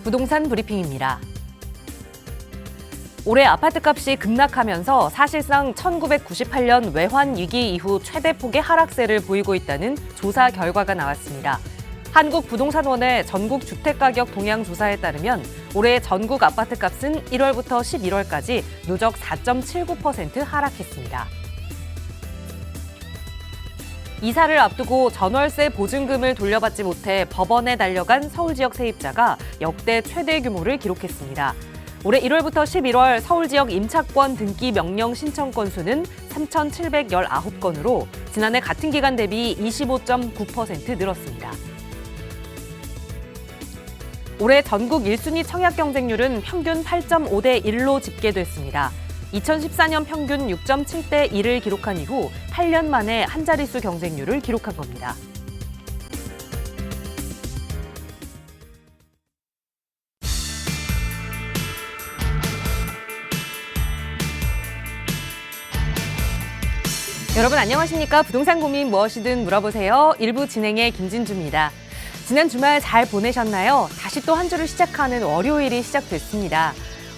부동산 브리핑입니다. 올해 아파트값이 급락하면서 사실상 1998년 외환 위기 이후 최대폭의 하락세를 보이고 있다는 조사 결과가 나왔습니다. 한국부동산원의 전국 주택가격 동향 조사에 따르면 올해 전국 아파트값은 1월부터 11월까지 누적 4.79% 하락했습니다. 이사를 앞두고 전월세 보증금을 돌려받지 못해 법원에 달려간 서울 지역 세입자가 역대 최대 규모를 기록했습니다. 올해 1월부터 11월 서울 지역 임차권 등기 명령 신청 건수는 3,719건으로 지난해 같은 기간 대비 25.9% 늘었습니다. 올해 전국 1순위 청약 경쟁률은 평균 8.5대 1로 집계됐습니다. 2014년 평균 6.7대 1을 기록한 이후 8년 만에 한 자릿수 경쟁률을 기록한 겁니다. 여러분 안녕하십니까? 부동산 고민 무엇이든 물어보세요. 1부 진행의 김진주입니다. 지난 주말 잘 보내셨나요? 다시 또 한 주를 시작하는 월요일이 시작됐습니다.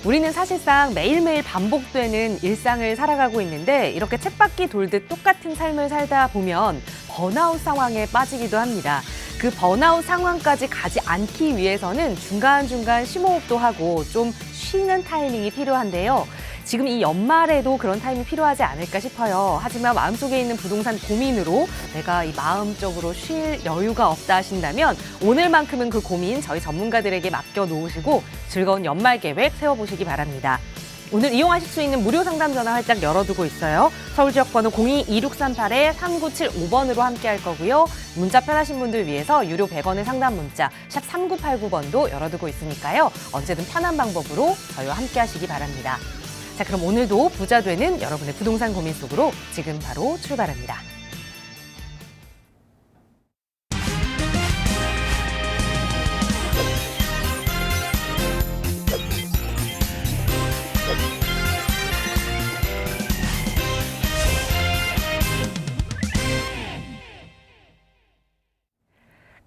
우리는 사실상 매일매일 반복되는 일상을 살아가고 있는데 이렇게 쳇바퀴 돌듯 똑같은 삶을 살다 보면 번아웃 상황에 빠지기도 합니다. 그 번아웃 상황까지 가지 않기 위해서는 중간중간 심호흡도 하고 좀 쉬는 타이밍이 필요한데요. 지금 이 연말에도 그런 타임이 필요하지 않을까 싶어요. 하지만 마음속에 있는 부동산 고민으로 내가 이 마음적으로 쉴 여유가 없다 하신다면 오늘만큼은 그 고민 저희 전문가들에게 맡겨놓으시고 즐거운 연말 계획 세워보시기 바랍니다. 오늘 이용하실 수 있는 무료 상담 전화 활짝 열어두고 있어요. 서울 지역 번호 02-2638-3975번으로 함께 할 거고요. 문자 편하신 분들 위해서 유료 100원의 상담 문자 샵 3989번도 열어두고 있으니까요. 언제든 편한 방법으로 저희와 함께 하시기 바랍니다. 자, 그럼 오늘도 부자 되는 여러분의 부동산 고민 속으로 지금 바로 출발합니다.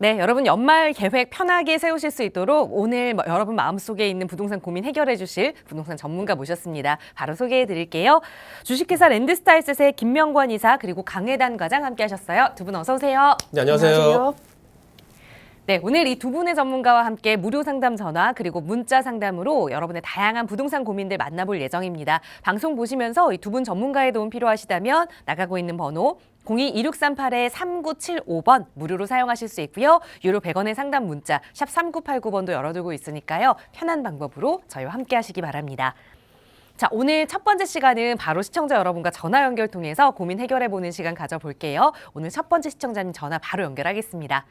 네, 여러분 연말 계획 편하게 세우실 수 있도록 오늘 여러분 마음속에 있는 부동산 고민 해결해 주실 부동산 전문가 모셨습니다. 바로 소개해 드릴게요. 주식회사 랜드스타일셋의 김명권 이사 그리고 강혜단 과장 함께 하셨어요. 두 분 어서 오세요. 네, 안녕하세요. 네, 오늘 이 두 분의 전문가와 함께 무료 상담 전화 그리고 문자 상담으로 여러분의 다양한 부동산 고민들 만나볼 예정입니다. 방송 보시면서 이 두 분 전문가의 도움 필요하시다면 나가고 있는 번호 02-2638-3975번 무료로 사용하실 수 있고요. 유료 100원의 상담 문자 샵 3989번도 열어두고 있으니까요. 편한 방법으로 저희와 함께 하시기 바랍니다. 자, 오늘 첫 번째 시간은 바로 시청자 여러분과 전화 연결 통해서 고민 해결해보는 시간 가져볼게요. 오늘 첫 번째 시청자님 전화 바로 연결하겠습니다.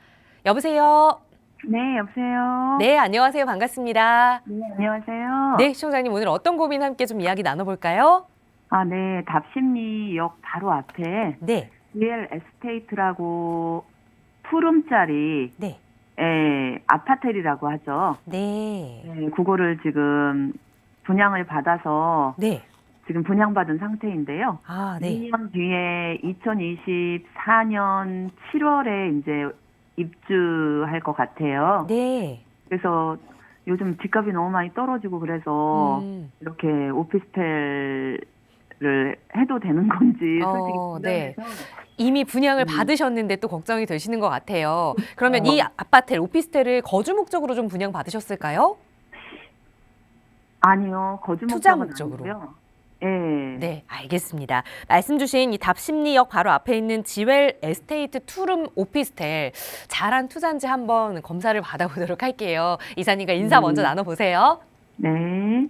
여보세요? 네, 여보세요? 네, 안녕하세요. 반갑습니다. 네, 안녕하세요? 네, 시청자님 오늘 어떤 고민 함께 좀 이야기 나눠볼까요? 아, 네, 답심리역 바로 앞에 네, GL 에스테이트라고 푸름짜리 네, 아파트라고 하죠. 네, 네, 그거를 지금 분양을 받아서 네. 지금 분양받은 상태인데요. 아, 네. 2년 뒤에 2024년 7월에 이제 입주할 것 같아요. 네. 그래서 요즘 집값이 너무 많이 떨어지고 그래서 이렇게 오피스텔을 해도 되는 건지 솔직히 네. 불안해서 이미 분양을 받으셨는데 또 걱정이 되시는 것 같아요. 그러면 이 아파트, 오피스텔을 거주 목적으로 좀 분양 받으셨을까요? 아니요, 거주 투자 목적은 목적으로. 아니고요. 예. 네, 알겠습니다. 말씀 주신 이 답심리역 바로 앞에 있는 지웰 에스테이트 투룸 오피스텔 잘한 투자인지 한번 검사를 받아보도록 할게요. 이사님과 인사 먼저 나눠보세요. 네.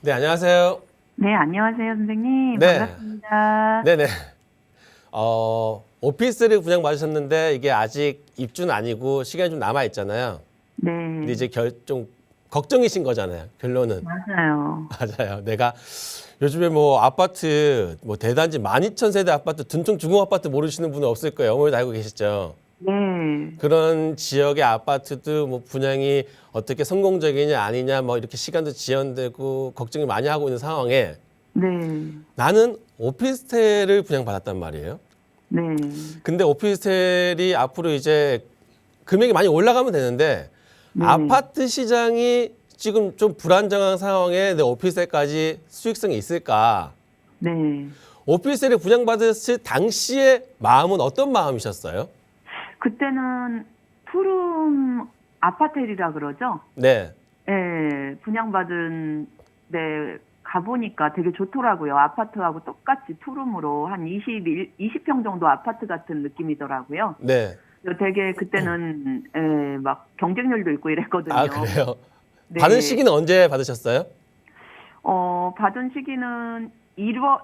네, 안녕하세요. 네, 안녕하세요, 선생님. 네. 반갑습니다. 네네. 오피스를 분양받으셨는데 이게 아직 입주는 아니고 시간이 좀 남아 있잖아요. 네. 근데 이제 좀 걱정이신 거잖아요. 결론은. 맞아요. 맞아요. 내가 요즘에 뭐 아파트 뭐 대단지 12,000세대 아파트 둔촌 중공 아파트 모르시는 분은 없을 거예요. 어머니도 알고 계시죠. 네. 그런 지역의 아파트도 뭐 분양이 어떻게 성공적이냐 아니냐 뭐 이렇게 시간도 지연되고 걱정이 많이 하고 있는 상황에 네. 나는 오피스텔을 분양받았단 말이에요. 네. 근데 오피스텔이 앞으로 이제 금액이 많이 올라가면 되는데 네. 아파트 시장이 지금 좀 불안정한 상황에 내 오피스텔까지 수익성이 있을까? 네. 오피스텔을 분양받았을 당시의 마음은 어떤 마음이셨어요? 그때는 푸른 아파텔이라 그러죠? 네. 예, 분양받은 데 가보니까 되게 좋더라고요. 아파트하고 똑같이 푸름으로 한 20평 정도 아파트 같은 느낌이더라고요. 네. 되게 그때는 예, 막 경쟁률도 있고 이랬거든요. 아, 그래요? 네. 받은 시기는 언제 받으셨어요? 받은 시기는 1월.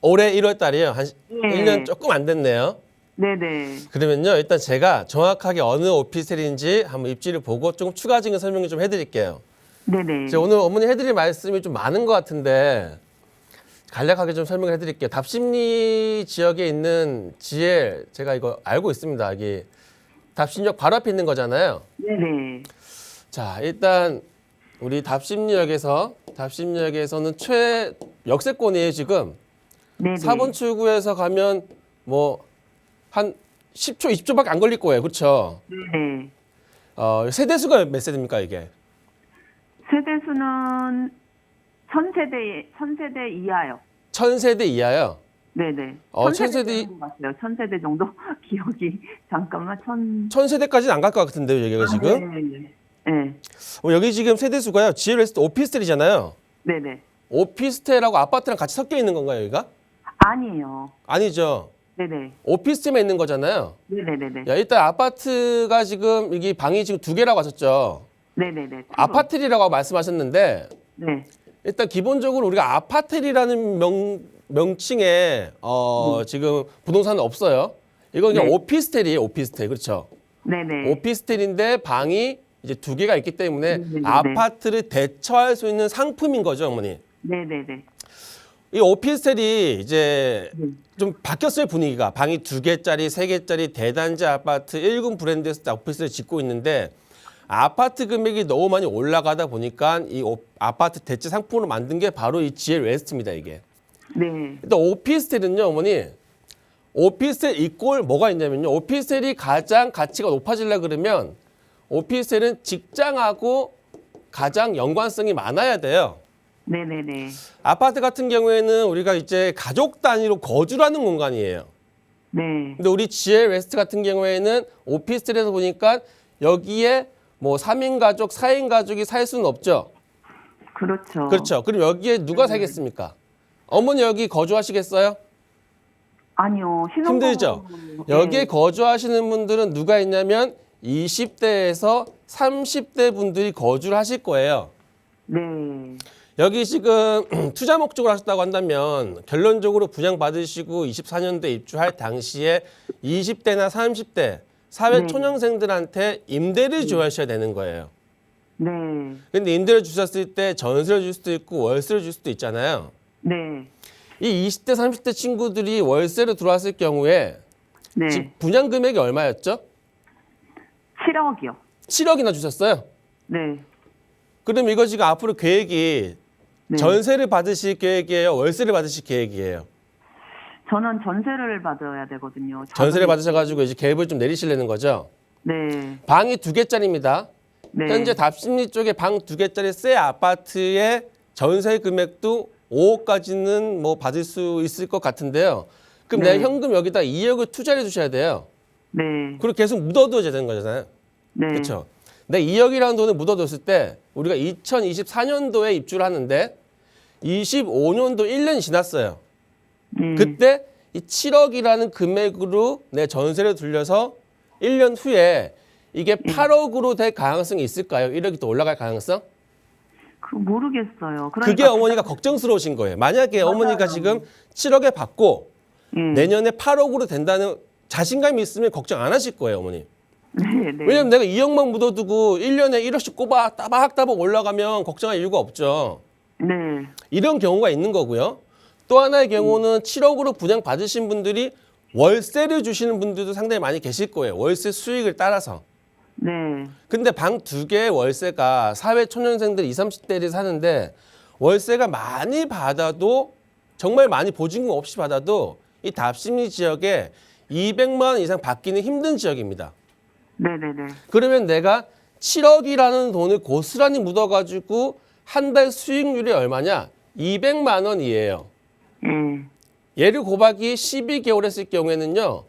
올해 1월 달이에요. 한 네. 1년 조금 안 됐네요. 네네. 그러면요, 일단 제가 정확하게 어느 오피스텔인지 한번 입지를 보고 조금 추가적인 설명을 좀 해드릴게요. 네네. 제가 오늘 어머니 해드릴 말씀이 좀 많은 것 같은데 간략하게 좀 설명을 해드릴게요. 답심리 지역에 있는 GL 제가 이거 알고 있습니다. 여기 답심역 바로 앞에 있는 거잖아요. 네네. 자, 일단 우리 답심역에서는 역세권이에요 지금. 네네. 4번 출구에서 가면 뭐 한 10초, 20초밖에 안 걸릴 거예요. 그렇죠? 네네. 세대수가 몇 세대입니까 이게? 세대수는 1000세대 이하요. 1000세대 이하요? 네네. 1000세대 정도 같아요. 1000세대 정도 기억이 잠깐만 1000세대까지는 안 갈 것 같은데요, 여기가 지금? 네네. 네. 여기 지금 세대수가요. GLS 오피스텔이잖아요. 네네. 오피스텔하고 아파트랑 같이 섞여 있는 건가요, 여기가? 아니에요. 아니죠. 네네. 오피스텔만 있는 거잖아요. 네네네네. 야, 일단 아파트가 지금 여기 방이 지금 2개라고 하셨죠. 네네네. 아파텔이라고 말씀하셨는데 네. 일단 기본적으로 우리가 아파텔이라는 명칭에 지금 부동산은 없어요. 이건 그냥 네. 오피스텔이에요, 오피스텔. 그렇죠. 네네. 오피스텔인데 방이 이제 2개가 있기 때문에 네네네. 아파트를 대처할 수 있는 상품인 거죠, 어머니. 네네네. 이 오피스텔이 이제 네. 좀 바뀌었어요, 분위기가. 방이 2개짜리, 3개짜리 대단지 아파트 1군 브랜드에서 오피스텔을 짓고 있는데 아파트 금액이 너무 많이 올라가다 보니까 이 아파트 대체 상품으로 만든 게 바로 이 GL 웨스트입니다, 이게. 네. 일단 오피스텔은요, 어머니. 오피스텔 이꼴 뭐가 있냐면요. 오피스텔이 가장 가치가 높아지려고 그러면 오피스텔은 직장하고 가장 연관성이 많아야 돼요. 네네네. 아파트 같은 경우에는 우리가 이제 가족 단위로 거주를 하는 공간이에요. 네. 근데 우리 GL 웨스트 같은 경우에는 오피스텔에서 보니까 여기에 뭐 3인 가족, 4인 가족이 살 수는 없죠. 그렇죠. 그렇죠. 그럼 여기에 누가 살겠습니까? 어머니 여기 거주하시겠어요? 아니요. 힘들죠? 여기에 거주하시는 분들은 누가 있냐면 20대에서 30대 분들이 거주를 하실 거예요. 네. 여기 지금 투자 목적으로 하셨다고 한다면 결론적으로 분양받으시고 24년도에 입주할 당시에 20대나 30대 사회 네. 초년생들한테 임대를 주셔야 되는 거예요. 네. 근데 임대를 주셨을 때 전세를 줄 수도 있고 월세를 줄 수도 있잖아요. 네. 이 20대, 30대 친구들이 월세로 들어왔을 경우에 네. 집 분양 금액이 얼마였죠? 7억이요. 7억이나 주셨어요. 네. 그럼 이거 지금 앞으로 계획이 네. 전세를 받으실 계획이에요? 월세를 받으실 계획이에요? 저는 전세를 받아야 되거든요. 전세를 받으셔가지고 이제 계획을 좀 내리시려는 거죠? 네. 방이 2개짜리입니다. 네. 현재 답심리 쪽에 방 2개짜리 새 아파트의 전세 금액도 5억까지는 뭐 받을 수 있을 것 같은데요. 그럼 네. 내가 현금 여기다 2억을 투자해 주셔야 돼요. 네. 그리고 계속 묻어둬야 되는 거잖아요. 네. 그렇죠? 내 2억이라는 돈을 묻어뒀을 때 우리가 2024년도에 입주를 하는데 25년도 1년이 지났어요. 그때 이 7억이라는 금액으로 내 전세를 돌려서 1년 후에 이게 8억으로 될 가능성이 있을까요? 1억이 또 올라갈 가능성? 모르겠어요. 그게 어머니가 걱정스러우신 거예요. 만약에 어머니가 지금 7억에 받고 내년에 8억으로 된다는 자신감이 있으면 걱정 안 하실 거예요, 어머니. 네, 네. 왜냐면 내가 2억만 묻어두고 1년에 1억씩 꼽아 따박따박 올라가면 걱정할 이유가 없죠. 네. 이런 경우가 있는 거고요. 또 하나의 경우는 7억으로 분양 받으신 분들이 월세를 주시는 분들도 상당히 많이 계실 거예요. 월세 수익을 따라서. 네. 근데 방 2개의 월세가 사회 초년생들 20, 30대들이 사는데 월세가 많이 받아도 정말 많이 보증금 없이 받아도 이 답심리 지역에 200만 원 이상 받기는 힘든 지역입니다. 네네네. 그러면 내가 7억이라는 돈을 고스란히 묻어가지고 한 달 수익률이 얼마냐? 200만 원이에요. 예. 얘를 곱하기 12개월 했을 경우에는요.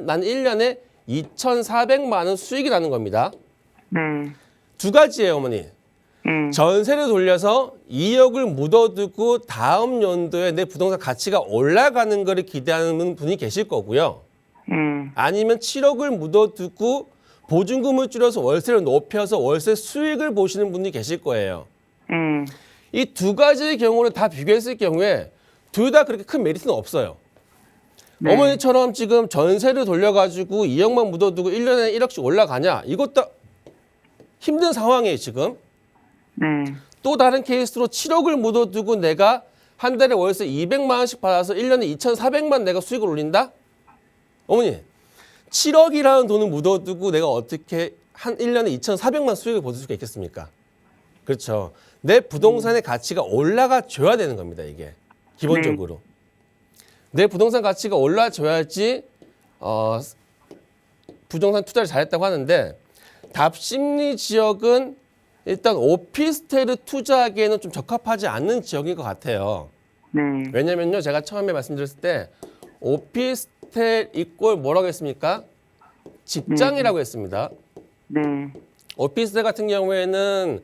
난 1년에 2,400만 원 수익이 나는 겁니다. 네. 두 가지예요, 어머니. 예. 전세를 돌려서 2억을 묻어두고 다음 연도에 내 부동산 가치가 올라가는 거를 기대하는 분이 계실 거고요. 예. 아니면 7억을 묻어두고 보증금을 줄여서 월세를 높여서 월세 수익을 보시는 분이 계실 거예요. 예. 이 두 가지의 경우를 다 비교했을 경우에 둘 다 그렇게 큰 메리트는 없어요. 네. 어머니처럼 지금 전세를 돌려가지고 2억만 묻어두고 1년에 1억씩 올라가냐? 이것도 힘든 상황이에요, 지금. 네. 또 다른 케이스로 7억을 묻어두고 내가 한 달에 월세 200만 원씩 받아서 1년에 2,400만 내가 수익을 올린다? 어머니, 7억이라는 돈을 묻어두고 내가 어떻게 한 1년에 2,400만 수익을 보실 수가 있겠습니까? 그렇죠. 내 부동산의 가치가 올라가 줘야 되는 겁니다, 이게. 기본적으로. 내 부동산 가치가 올라줘야지 부동산 투자를 잘했다고 하는데 답심리 지역은 일단 오피스텔을 투자하기에는 좀 적합하지 않는 지역인 것 같아요. 네. 왜냐면요, 제가 처음에 말씀드렸을 때 오피스텔 이꼴 뭐라고 했습니까? 직장이라고 했습니다. 네. 오피스텔 같은 경우에는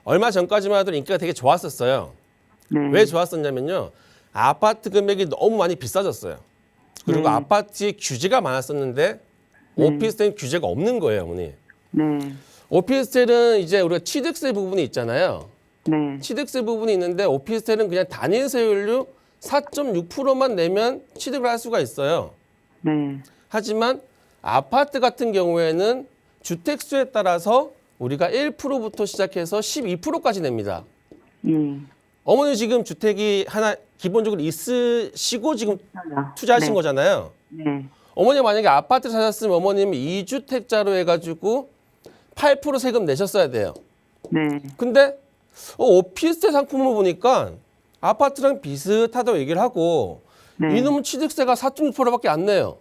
얼마 전까지만 해도 인기가 되게 좋았었어요. 네. 왜 좋았었냐면요, 아파트 금액이 너무 많이 비싸졌어요. 그리고 아파트에 규제가 많았었는데 오피스텔은 규제가 없는 거예요, 어머니. 네. 오피스텔은 이제 우리가 취득세 부분이 있잖아요. 네. 취득세 부분이 있는데 오피스텔은 그냥 단일세율로 4.6%만 내면 취득을 할 수가 있어요. 네. 하지만 아파트 같은 경우에는 주택수에 따라서 우리가 1%부터 시작해서 12%까지 냅니다. 예. 어머니 지금 주택이 하나 기본적으로 있으시고 지금 맞아요. 투자하신 네. 거잖아요. 네. 어머니 만약에 아파트 사셨으면 어머님이 2주택자로 해가지고 8% 세금 내셨어야 돼요. 네. 근데 오피스텔 상품을 보니까 아파트랑 비슷하다고 얘기를 하고 네. 이놈은 취득세가 4.6%밖에 안 내요.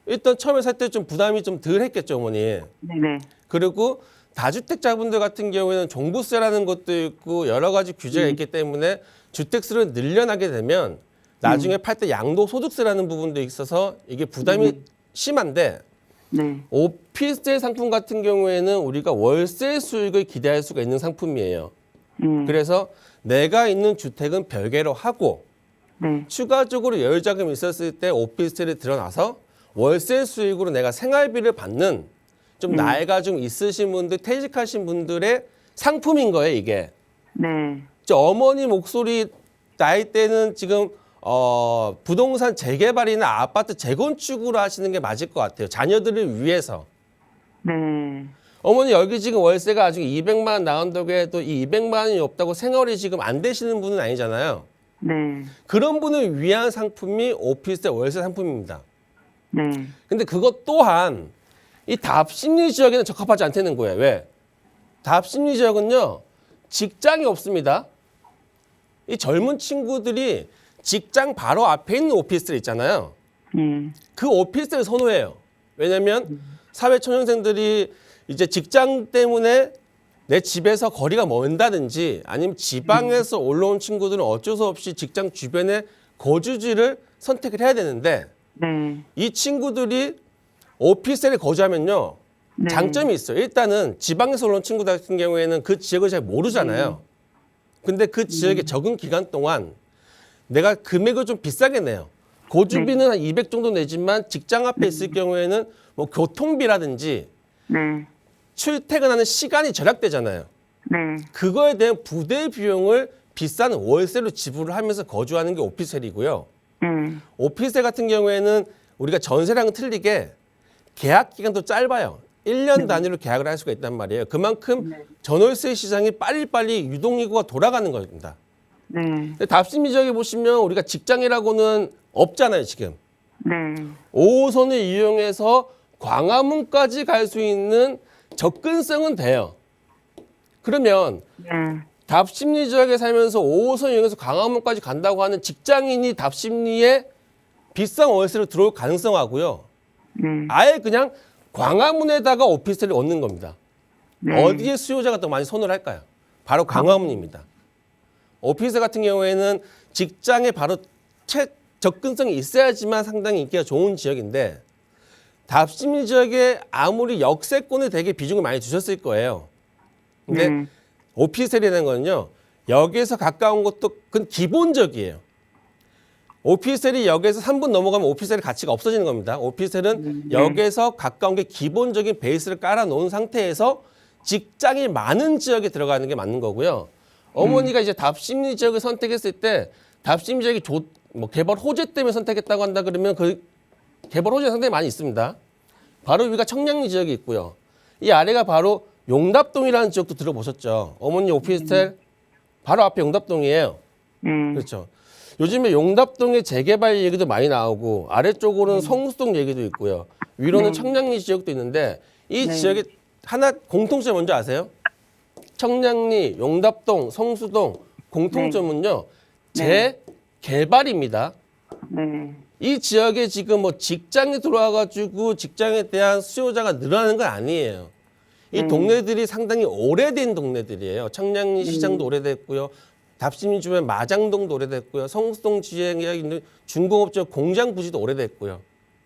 일단 처음에 살 때 좀 부담이 좀 덜 했겠죠, 어머니. 네네. 그리고 다주택자분들 같은 경우에는 종부세라는 것도 있고 여러 가지 규제가 있기 때문에 주택수를 늘려나게 되면 나중에 팔 때 양도소득세라는 부분도 있어서 이게 부담이 심한데 네. 오피스텔 상품 같은 경우에는 우리가 월세 수익을 기대할 수가 있는 상품이에요. 그래서 내가 있는 주택은 별개로 하고 네. 추가적으로 여유자금이 있었을 때 오피스텔에 들어나서 월세 수익으로 내가 생활비를 받는 좀 나이가 좀 있으신 분들, 퇴직하신 분들의 상품인 거예요, 이게. 네. 어머니 목소리 나이대는 지금 부동산 재개발이나 아파트 재건축으로 하시는 게 맞을 것 같아요. 자녀들을 위해서. 네. 어머니 여기 지금 월세가 아직 200만 원 나온다고 해도 이 200만 원이 없다고 생활이 지금 안 되시는 분은 아니잖아요. 네. 그런 분을 위한 상품이 오피스텔 월세 상품입니다. 네. 근데 그것 또한 이 답심리 지역에는 적합하지 않다는 거예요. 왜? 답심리 지역은요, 직장이 없습니다. 이 젊은 친구들이 직장 바로 앞에 있는 오피스텔 있잖아요. 그 오피스텔을 선호해요. 왜냐면 사회초년생들이 이제 직장 때문에 내 집에서 거리가 먼다든지 아니면 지방에서 올라온 친구들은 어쩔 수 없이 직장 주변에 거주지를 선택을 해야 되는데 네. 이 친구들이 오피스텔에 거주하면요, 네. 장점이 있어요. 일단은 지방에서 올라온 친구들 같은 경우에는 그 지역을 잘 모르잖아요. 근데 그 지역의 적응 기간 동안 내가 금액을 좀 비싸게 내요. 고주비는 한 200 정도 내지만 직장 앞에 있을 경우에는 뭐 교통비라든지 네. 출퇴근하는 시간이 절약되잖아요. 네. 그거에 대한 부대 비용을 비싼 월세로 지불을 하면서 거주하는 게 오피스텔이고요. 오피스텔 같은 경우에는 우리가 전세랑은 틀리게 계약 기간도 짧아요. 1년 단위로 계약을 할 수가 있단 말이에요. 그만큼 전월세 시장이 빨리빨리 유동인구가 돌아가는 겁니다. 네. 근데 답심리 지역에 보시면 우리가 직장이라고는 없잖아요, 지금. 네. 5호선을 이용해서 광화문까지 갈 수 있는 접근성은 돼요. 그러면 네. 답심리 지역에 살면서 5호선 이용해서 광화문까지 간다고 하는 직장인이 답심리에 비싼 월세로 들어올 가능성하고요. 아예 그냥 광화문에다가 오피스텔을 얻는 겁니다. 네. 어디에 수요자가 더 많이 선호를 할까요? 바로 광화문입니다. 오피스 같은 경우에는 직장에 바로 접근성이 있어야지만 상당히 인기가 좋은 지역인데 답심리 지역에 아무리 역세권에 되게 비중을 많이 주셨을 거예요. 근데 네. 오피스텔이라는 거는요. 역에서 가까운 것도 그건 기본적이에요. 오피스텔이 역에서 3분 넘어가면 오피스텔의 가치가 없어지는 겁니다. 오피스텔은 역에서 가까운 게 기본적인 베이스를 깔아놓은 상태에서 직장이 많은 지역에 들어가는 게 맞는 거고요. 어머니가 이제 답심리 지역을 선택했을 때 답심리 지역이 뭐 개발 호재 때문에 선택했다고 한다 그러면 그 개발 호재가 상당히 많이 있습니다. 바로 위가 청량리 지역이 있고요. 이 아래가 바로 용답동이라는 지역도 들어보셨죠. 어머니 오피스텔 바로 앞에 용답동이에요. 그렇죠. 요즘에 용답동의 재개발 얘기도 많이 나오고 아래쪽으로는 성수동 얘기도 있고요. 위로는 청량리 지역도 있는데 이 지역에 하나 공통점 뭔지 아세요? 청량리, 용답동, 성수동 공통점은요. 재개발입니다. 네. 이 지역에 지금 뭐 직장에 들어와가지고 직장에 대한 수요자가 늘어나는 건 아니에요. 이 동네들이 상당히 오래된 동네들이에요. 청량리 시장도 오래됐고요. 답심리 주변 마장동도 오래됐고요. 성수동 지역에 있는 중공업지역 공장 부지도 오래됐고요.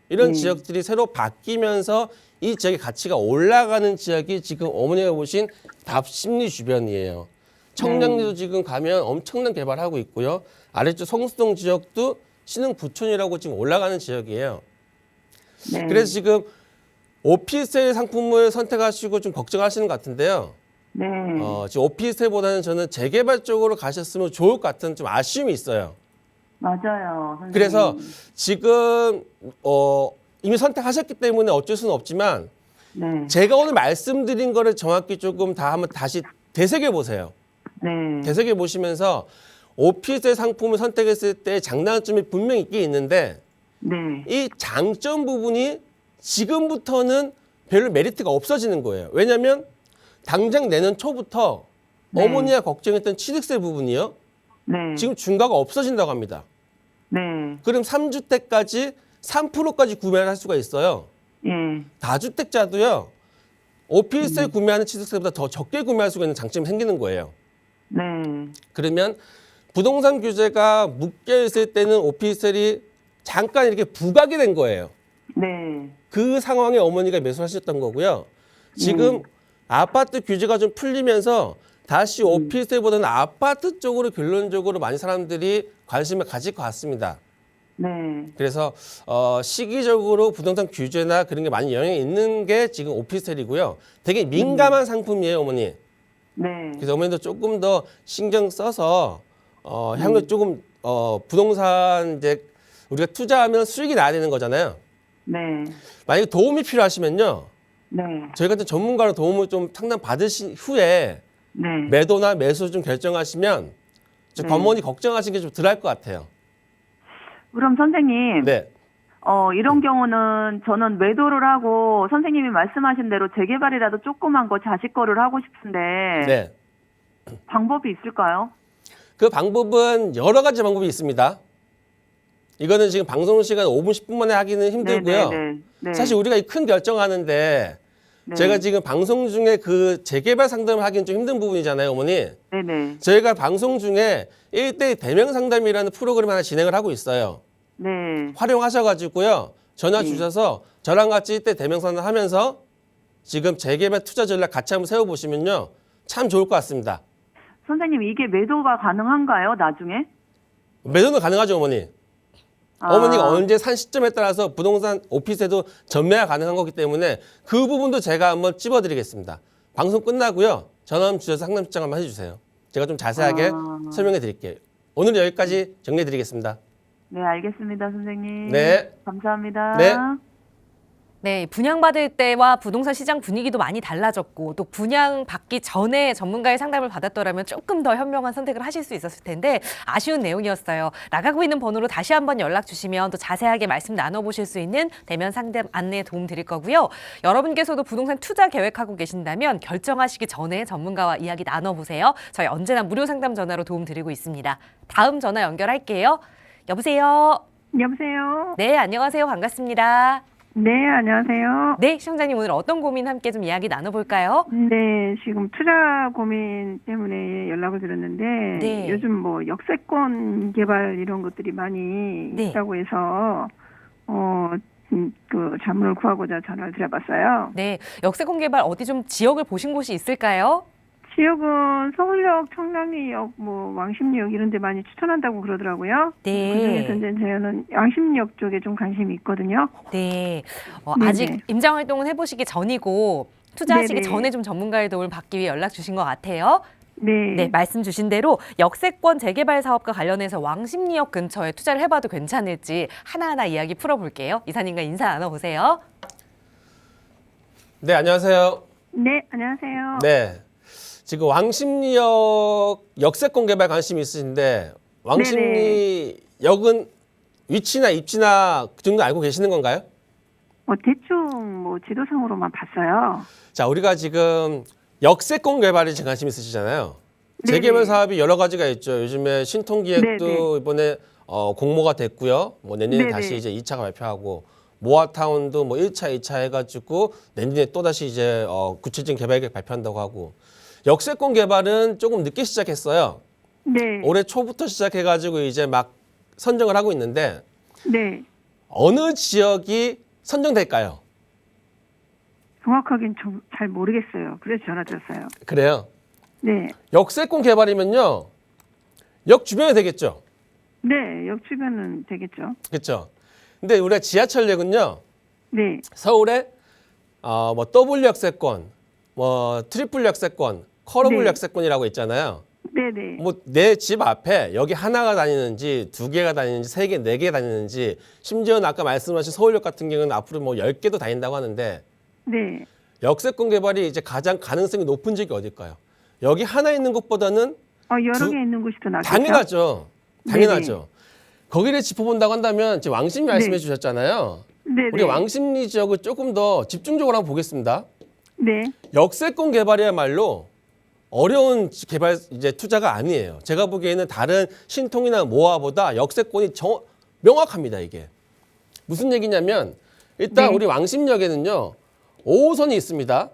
이런 지역들이 새로 바뀌면서 이 지역의 가치가 올라가는 지역이 지금 어머니가 보신 답심리 주변이에요. 청량리도 지금 가면 엄청난 개발하고 있고요. 아래쪽 성수동 지역도 신흥 부촌이라고 지금 올라가는 지역이에요. 네. 그래서 지금 오피스텔 상품을 선택하시고 좀 걱정하시는 것 같은데요. 네. 지금 오피스텔보다는 저는 재개발 쪽으로 가셨으면 좋을 것 같은 좀 아쉬움이 있어요. 맞아요. 선생님. 그래서 지금 이미 선택하셨기 때문에 어쩔 수는 없지만 네. 제가 오늘 말씀드린 거를 정확히 조금 다 한번 다시 되새겨 보세요. 네. 되새겨 보시면서 오피스텔 상품을 선택했을 때 장단점이 분명히 있긴 있는데 네. 이 장점 부분이 지금부터는 별로 메리트가 없어지는 거예요. 왜냐하면 당장 내년 초부터 네. 어머니가 걱정했던 취득세 부분이요. 네. 지금 중과가 없어진다고 합니다. 네. 그럼 3주택까지 3%까지 구매를 할 수가 있어요. 예. 다주택자도요. 오피스텔 구매하는 취득세보다 더 적게 구매할 수가 있는 장점이 생기는 거예요. 네. 그러면 부동산 규제가 묶여있을 때는 오피스텔이 잠깐 이렇게 부각이 된 거예요. 네. 그 상황에 어머니가 매수하셨던 거고요. 지금 아파트 규제가 좀 풀리면서 다시 오피스텔보다는 아파트 쪽으로 결론적으로 많이 사람들이 관심을 가질 것 같습니다. 네. 그래서 시기적으로 부동산 규제나 그런 게 많이 영향이 있는 게 지금 오피스텔이고요. 되게 민감한 상품이에요, 어머니. 네. 그래서 어머니도 조금 더 신경 써서 향후 조금 부동산 이제 우리가 투자하면 수익이 나야 되는 거잖아요. 네. 만약에 도움이 필요하시면요. 네. 저희 같은 전문가로 도움을 좀 상담 받으신 후에 네. 매도나 매수 좀 결정하시면 어머니 걱정하시는 게 좀 덜 할 것 같아요. 그럼 선생님. 네. 이런 경우는 저는 매도를 하고 선생님이 말씀하신 대로 재개발이라도 조그만 거 자식 거를 하고 싶은데 네. 방법이 있을까요? 그 방법은 여러 가지 방법이 있습니다. 이거는 지금 방송 시간 5분, 10분 만에 하기는 힘들고요. 네. 사실 우리가 이 큰 결정하는데 네. 제가 지금 방송 중에 그 재개발 상담을 하기는 좀 힘든 부분이잖아요, 어머니. 네네. 저희가 방송 중에 1대1 대면 상담이라는 프로그램 하나 진행을 하고 있어요. 네. 활용하셔가지고요. 전화 주셔서 저랑 같이 1대 대면 상담 하면서 지금 재개발 투자 전략 같이 한번 세워보시면요. 참 좋을 것 같습니다. 선생님 이게 매도가 가능한가요? 나중에? 매도는 가능하죠, 어머니. 어머니가 언제 산 시점에 따라서 부동산 오피스에도 전매가 가능한 거기 때문에 그 부분도 제가 한번 찝어드리겠습니다. 방송 끝나고요. 전화 한번 주셔서 상담 신청 한번 해주세요. 제가 좀 자세하게 설명해 드릴게요. 오늘 여기까지 정리해 드리겠습니다. 네, 알겠습니다, 선생님. 네. 감사합니다. 네. 네, 분양받을 때와 부동산 시장 분위기도 많이 달라졌고 또 분양받기 전에 전문가의 상담을 받았더라면 조금 더 현명한 선택을 하실 수 있었을 텐데 아쉬운 내용이었어요. 나가고 있는 번호로 다시 한번 연락 주시면 또 자세하게 말씀 나눠보실 수 있는 대면 상담 안내 도움 드릴 거고요. 여러분께서도 부동산 투자 계획하고 계신다면 결정하시기 전에 전문가와 이야기 나눠보세요. 저희 언제나 무료 상담 전화로 도움 드리고 있습니다. 다음 전화 연결할게요. 여보세요? 여보세요? 네, 안녕하세요. 반갑습니다. 네, 안녕하세요. 네, 시청자님 오늘 어떤 고민 함께 좀 이야기 나눠볼까요? 네, 지금 투자 고민 때문에 연락을 드렸는데 네. 요즘 뭐 역세권 개발 이런 것들이 많이 네. 있다고 해서 그 자문을 구하고자 전화를 드려봤어요. 네, 역세권 개발 어디 좀 지역을 보신 곳이 있을까요? 지역은 서울역, 청량리역, 뭐 왕십리역 이런 데 많이 추천한다고 그러더라고요. 네. 그중에서 이제 저는 왕십리역 쪽에 좀 관심이 있거든요. 네, 네네. 아직 임장 활동은 해보시기 전이고 투자하시기 네네. 전에 좀 전문가의 도움을 받기 위해 연락 주신 것 같아요. 네. 네, 말씀 주신 대로 역세권 재개발 사업과 관련해서 왕십리역 근처에 투자를 해봐도 괜찮을지 하나하나 이야기 풀어볼게요. 이사님과 인사 나눠보세요. 네, 안녕하세요. 네, 안녕하세요. 네. 지금 왕십리역 역세권 개발 관심이 있으신데 왕십리역은 위치나 입지나 그 정도 알고 계시는 건가요? 대충 뭐 지도상으로만 봤어요. 자, 우리가 지금 역세권 개발에 지금 관심 있으시잖아요. 네네. 재개발 사업이 여러 가지가 있죠. 요즘에 신통기획도 네네. 이번에 공모가 됐고요. 뭐 내년에 네네. 다시 이제 2차가 발표하고 모아타운도 뭐 1차, 2차 해가지고 내년에 또 다시 이제 구체적인 개발 계획 발표한다고 하고 역세권 개발은 조금 늦게 시작했어요. 네. 올해 초부터 시작해가지고 이제 막 선정을 하고 있는데 네. 어느 지역이 선정될까요? 정확하게는 잘 모르겠어요. 그래서 전화 드렸어요. 그래요. 네. 역세권 개발이면요. 역 주변에 되겠죠. 네. 역 주변은 되겠죠. 그렇죠. 근데 우리가 지하철역은요. 네. 서울에 뭐 더블 역세권, 뭐 트리플 역세권, 컬러블 네. 역세권이라고 있잖아요. 네네. 뭐 내 집 앞에 여기 하나가 다니는지 두 개가 다니는지 세 개, 네 개 다니는지 심지어는 아까 말씀하신 서울역 같은 경우는 앞으로 뭐 10개도 다닌다고 하는데 네. 역세권 개발이 이제 가장 가능성이 높은 지역이 어딜까요? 여기 하나 있는 곳보다는 여러 개 있는 곳이 더 낫겠죠? 당연하죠. 당연하죠. 네네. 거기를 짚어본다고 한다면 지금 왕십리 말씀해 네. 주셨잖아요. 네네. 우리 왕십리 지역을 조금 더 집중적으로 한번 보겠습니다. 네. 역세권 개발이야말로 어려운 개발 이제 투자가 아니에요. 제가 보기에는 다른 신통이나 모아보다 역세권이 명확합니다. 이게 무슨 얘기냐면 일단 네. 우리 왕십역에는요 5호선이 있습니다.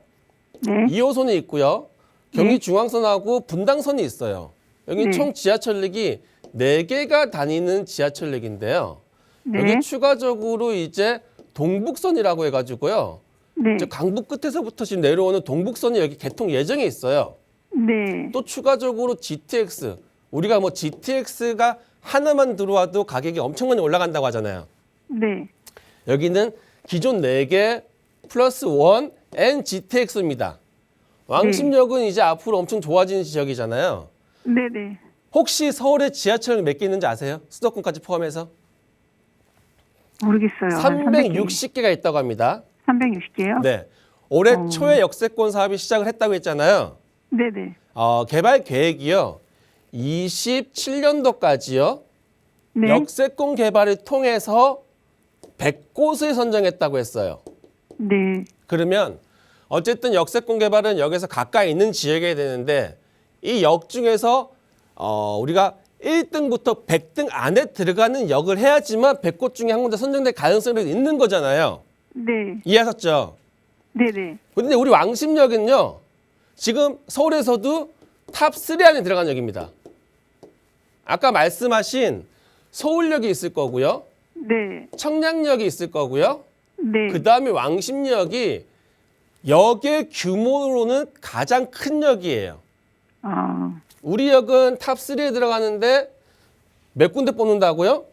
네. 2호선이 있고요. 경기중앙선하고 분당선이 있어요. 여기 네. 총 지하철역이 4개가 다니는 지하철역인데요. 네. 여기 추가적으로 이제 동북선이라고 해가지고요. 네. 저 강북 끝에서부터 지금 내려오는 동북선이 여기 개통 예정에 있어요. 네. 또 추가적으로 GTX, 우리가 뭐 GTX가 하나만 들어와도 가격이 엄청 많이 올라간다고 하잖아요. 네. 여기는 기존 4개 플러스 1 N GTX입니다. 왕십역은 이제 앞으로 엄청 좋아지는 지역이잖아요. 네네. 혹시 서울에 지하철 몇 개 있는지 아세요? 수도권까지 포함해서? 모르겠어요. 360개가 있다고 합니다. 360개요? 네. 올해 초에 역세권 사업이 시작을 했다고 했잖아요. 네네. 개발 계획이요. 27년도까지요. 네. 역세권 개발을 통해서 100곳을 선정했다고 했어요. 네. 그러면 어쨌든 역세권 개발은 역에서 가까이 있는 지역에 되는데 이 역 중에서 우리가 1등부터 100등 안에 들어가는 역을 해야지만 100곳 중에 한 군데 선정될 가능성이 있는 거잖아요. 네. 이해하셨죠? 네네. 근데 우리 왕십역은요. 지금 서울에서도 탑3 안에 들어간 역입니다. 아까 말씀하신 서울역이 있을 거고요. 네. 청량역이 있을 거고요. 네. 그다음에 왕십역이 역의 규모로는 가장 큰 역이에요. 아, 우리 역은 탑3에 들어가는데 몇 군데 뽑는다고요?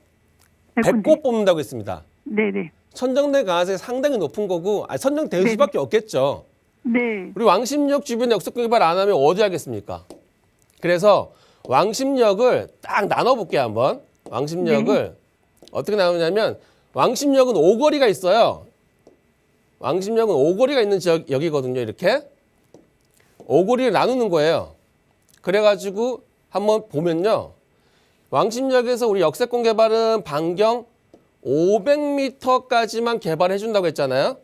100곳 뽑는다고 했습니다. 네네. 선정될 가능성이 상당히 높은 거고 선정될 네. 수밖에 없겠죠. 네. 우리 왕십역 주변에 역세권 개발 안 하면 어디 하겠습니까? 그래서 왕십역을 딱 나눠볼게요 한번. 왕십역을 어떻게 나누냐면 왕십역은 오거리가 있어요. 왕십역은 오거리가 있는 지역이거든요. 이렇게 오거리를 나누는 거예요. 그래가지고 한번 보면요. 왕십역에서 우리 역세권 개발은 반경 500m까지만 개발해 준다고 했잖아요.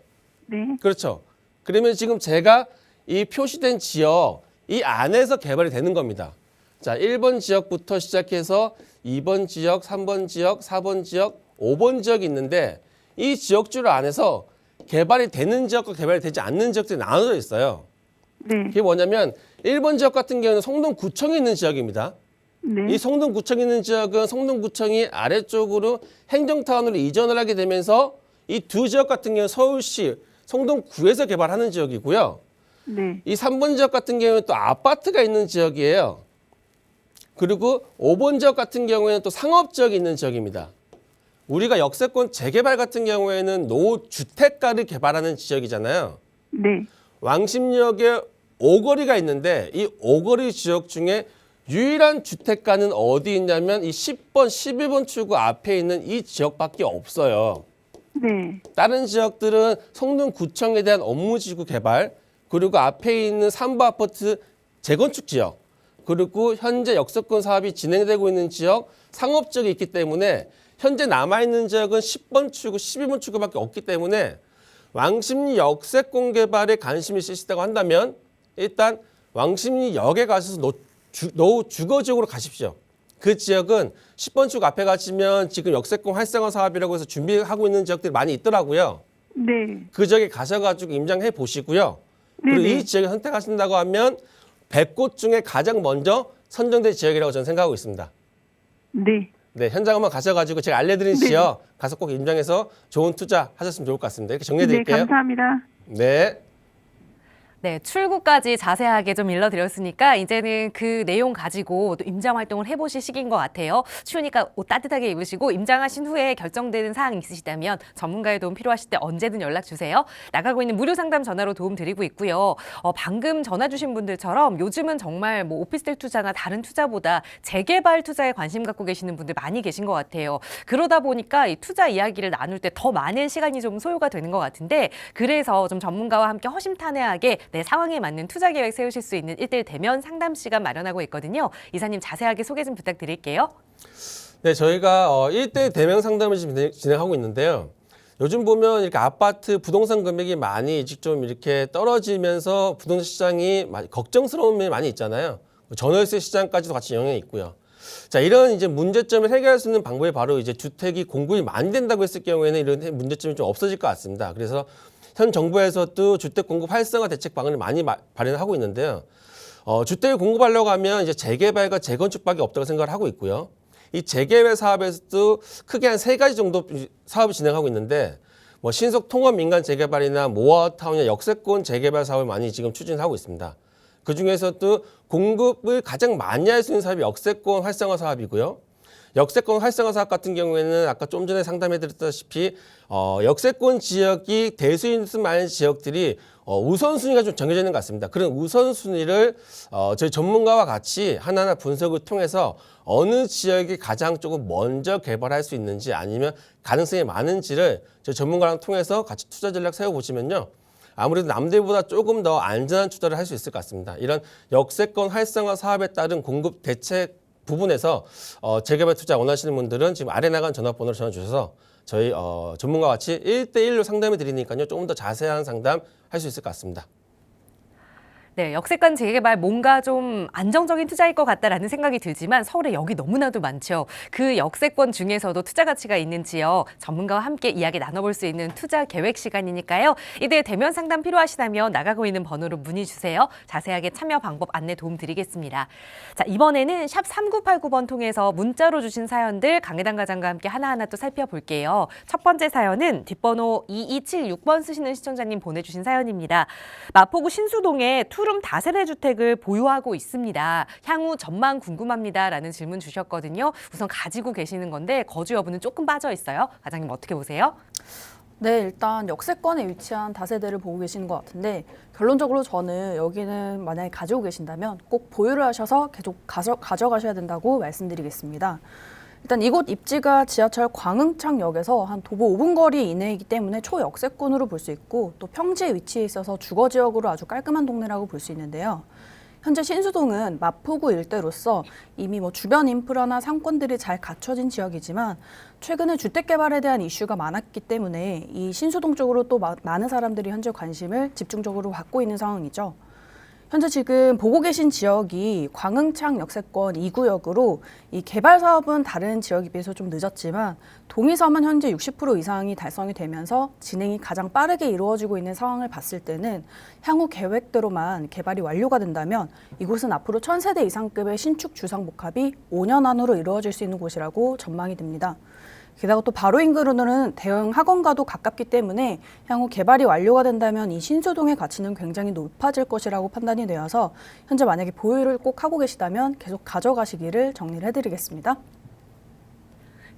네. 그렇죠. 그러면 지금 제가 이 표시된 지역 이 안에서 개발이 되는 겁니다. 자, 1번 지역부터 시작해서 2번 지역, 3번 지역, 4번 지역, 5번 지역이 있는데 이 지역줄 안에서 개발이 되는 지역과 개발이 되지 않는 지역들이 나눠져 있어요. 네. 그게 뭐냐면 1번 지역 같은 경우는 성동구청이 있는 지역입니다. 네. 이 성동구청이 있는 지역은 성동구청이 아래쪽으로 행정타운으로 이전을 하게 되면서 이 두 지역 같은 경우는 서울시 성동구에서 개발하는 지역이고요. 네. 이 3번 지역 같은 경우는 또 아파트가 있는 지역이에요. 그리고 5번 지역 같은 경우에는 또 상업지역이 있는 지역입니다. 우리가 역세권 재개발 같은 경우에는 노주택가를 개발하는 지역이잖아요. 네. 왕십리역에 오거리가 있는데 이 오거리 지역 중에 유일한 주택가는 어디 있냐면 이 10번, 11번 출구 앞에 있는 이 지역밖에 없어요. 네. 다른 지역들은 성동구청에 대한 업무지구 개발, 그리고 앞에 있는 삼부 아파트 재건축 지역, 그리고 현재 역세권 사업이 진행되고 있는 지역, 상업지역이 있기 때문에 현재 남아있는 지역은 10번 출구, 12번 출구밖에 없기 때문에 왕십리 역세권 개발에 관심이 있으시다고 한다면 일단 왕십리역에 가셔서 주거 지역으로 가십시오. 그 지역은 10번 출구 앞에 가시면 지금 역세권 활성화 사업이라고 해서 준비하고 있는 지역들이 많이 있더라고요. 네. 그 지역에 가셔가지고 임장해 보시고요. 그리고 네네. 이 지역을 선택하신다고 하면 100곳 중에 가장 먼저 선정된 지역이라고 저는 생각하고 있습니다. 네. 네, 현장 한번 가셔가지고 제가 알려드린 네. 지역 가서 꼭 임장해서 좋은 투자 하셨으면 좋을 것 같습니다. 이렇게 네, 정리해드릴게요. 감사합니다. 네. 네, 출구까지 자세하게 좀 일러드렸으니까 이제는 그 내용 가지고 또 임장 활동을 해보실 시기인 것 같아요. 추우니까 옷 따뜻하게 입으시고 임장하신 후에 결정되는 사항 있으시다면 전문가의 도움 필요하실 때 언제든 연락 주세요. 나가고 있는 무료 상담 전화로 도움 드리고 있고요. 방금 전화 주신 분들처럼 요즘은 정말 뭐 오피스텔 투자나 다른 투자보다 재개발 투자에 관심 갖고 계시는 분들 많이 계신 것 같아요. 그러다 보니까 이 투자 이야기를 나눌 때 더 많은 시간이 좀 소요가 되는 것 같은데 그래서 좀 전문가와 함께 허심탄회하게 내 상황에 맞는 투자 계획 세우실 수 있는 1:1 대면 상담 시간 마련하고 있거든요. 이사님 자세하게 소개 좀 부탁드릴게요. 네, 저희가 1대1 대면 상담을 지금 진행하고 있는데요. 요즘 보면 이렇게 아파트 부동산 금액이 많이 좀 이렇게 떨어지면서 부동산 시장이 걱정스러운 면이 많이 있잖아요. 전월세 시장까지도 같이 영향이 있고요. 자, 이런 이제 문제점을 해결할 수 있는 방법이 바로 이제 주택이 공급이 많이 된다고 했을 경우에는 이런 문제점이 좀 없어질 것 같습니다. 그래서 현 정부에서도 주택 공급 활성화 대책 방안을 많이 마련하고 있는데요. 주택을 공급하려고 하면 이제 재개발과 재건축밖에 없다고 생각을 하고 있고요. 이 재개발 사업에서도 크게 한 3가지 정도 사업을 진행하고 있는데 뭐 신속 통합 민간 재개발이나 모아타운이나 역세권 재개발 사업을 많이 지금 추진하고 있습니다. 그 중에서도 공급을 가장 많이 할 수 있는 사업이 역세권 활성화 사업이고요. 역세권 활성화 사업 같은 경우에는 아까 좀 전에 상담해드렸다시피 역세권 지역이 대수인수 많은 지역들이 우선순위가 좀 정해져 있는 것 같습니다. 그런 우선순위를 저희 전문가와 같이 하나하나 분석을 통해서 어느 지역이 가장 조금 먼저 개발할 수 있는지 아니면 가능성이 많은지를 저희 전문가랑 통해서 같이 투자 전략 세워보시면요. 아무래도 남들보다 조금 더 안전한 투자를 할 수 있을 것 같습니다. 이런 역세권 활성화 사업에 따른 공급 대책 부분에서 재개발 투자 원하시는 분들은 지금 아래 나간 전화번호로 전화 주셔서 저희 전문가와 같이 1:1로 상담해 드리니까요. 조금 더 자세한 상담 할 수 있을 것 같습니다. 네, 역세권 재개발 뭔가 좀 안정적인 투자일 것 같다라는 생각이 들지만 서울에 여기 너무나도 많죠. 그 역세권 중에서도 투자 가치가 있는 지역 전문가와 함께 이야기 나눠볼 수 있는 투자 계획 시간이니까요. 이들 대면 상담 필요하시다면 나가고 있는 번호로 문의 주세요. 자세하게 참여 방법 안내 도움 드리겠습니다. 자, 이번에는 샵 3989번 통해서 문자로 주신 사연들 강혜당 과장과 함께 하나하나 또 살펴볼게요. 첫 번째 사연은 뒷번호 2276번 쓰시는 시청자님 보내주신 사연입니다. 마포구 신수동에 투룸 다세대 주택을 보유하고 있습니다. 향후 전망 궁금합니다라는 질문 주셨거든요. 우선 가지고 계시는 건데 거주 여부는 조금 빠져 있어요. 과장님 어떻게 보세요? 네, 일단 역세권에 위치한 다세대를 보고 계시는 것 같은데 결론적으로 저는 여기는 만약에 가지고 계신다면 꼭 보유를 하셔서 계속 가져가셔야 된다고 말씀드리겠습니다. 일단 이곳 입지가 지하철 광흥창역에서 한 도보 5분 거리 이내이기 때문에 초역세권으로 볼 수 있고 또 평지에 위치해 있어서 주거지역으로 아주 깔끔한 동네라고 볼 수 있는데요. 현재 신수동은 마포구 일대로서 이미 주변 인프라나 상권들이 잘 갖춰진 지역이지만 최근에 주택 개발에 대한 이슈가 많았기 때문에 이 신수동 쪽으로 또 많은 사람들이 현재 관심을 집중적으로 받고 있는 상황이죠. 현재 지금 보고 계신 지역이 광흥창 역세권 2구역으로 이 개발 사업은 다른 지역에 비해서 좀 늦었지만 동의서만 현재 60% 이상이 달성이 되면서 진행이 가장 빠르게 이루어지고 있는 상황을 봤을 때는 향후 계획대로만 개발이 완료가 된다면 이곳은 앞으로 1000세대 이상급의 신축 주상복합이 5년 안으로 이루어질 수 있는 곳이라고 전망이 됩니다. 게다가 또 바로 인근으로는 대형 학원과도 가깝기 때문에 향후 개발이 완료가 된다면 이 신수동의 가치는 굉장히 높아질 것이라고 판단이 되어서 현재 만약에 보유를 꼭 하고 계시다면 계속 가져가시기를 정리를 해드리겠습니다.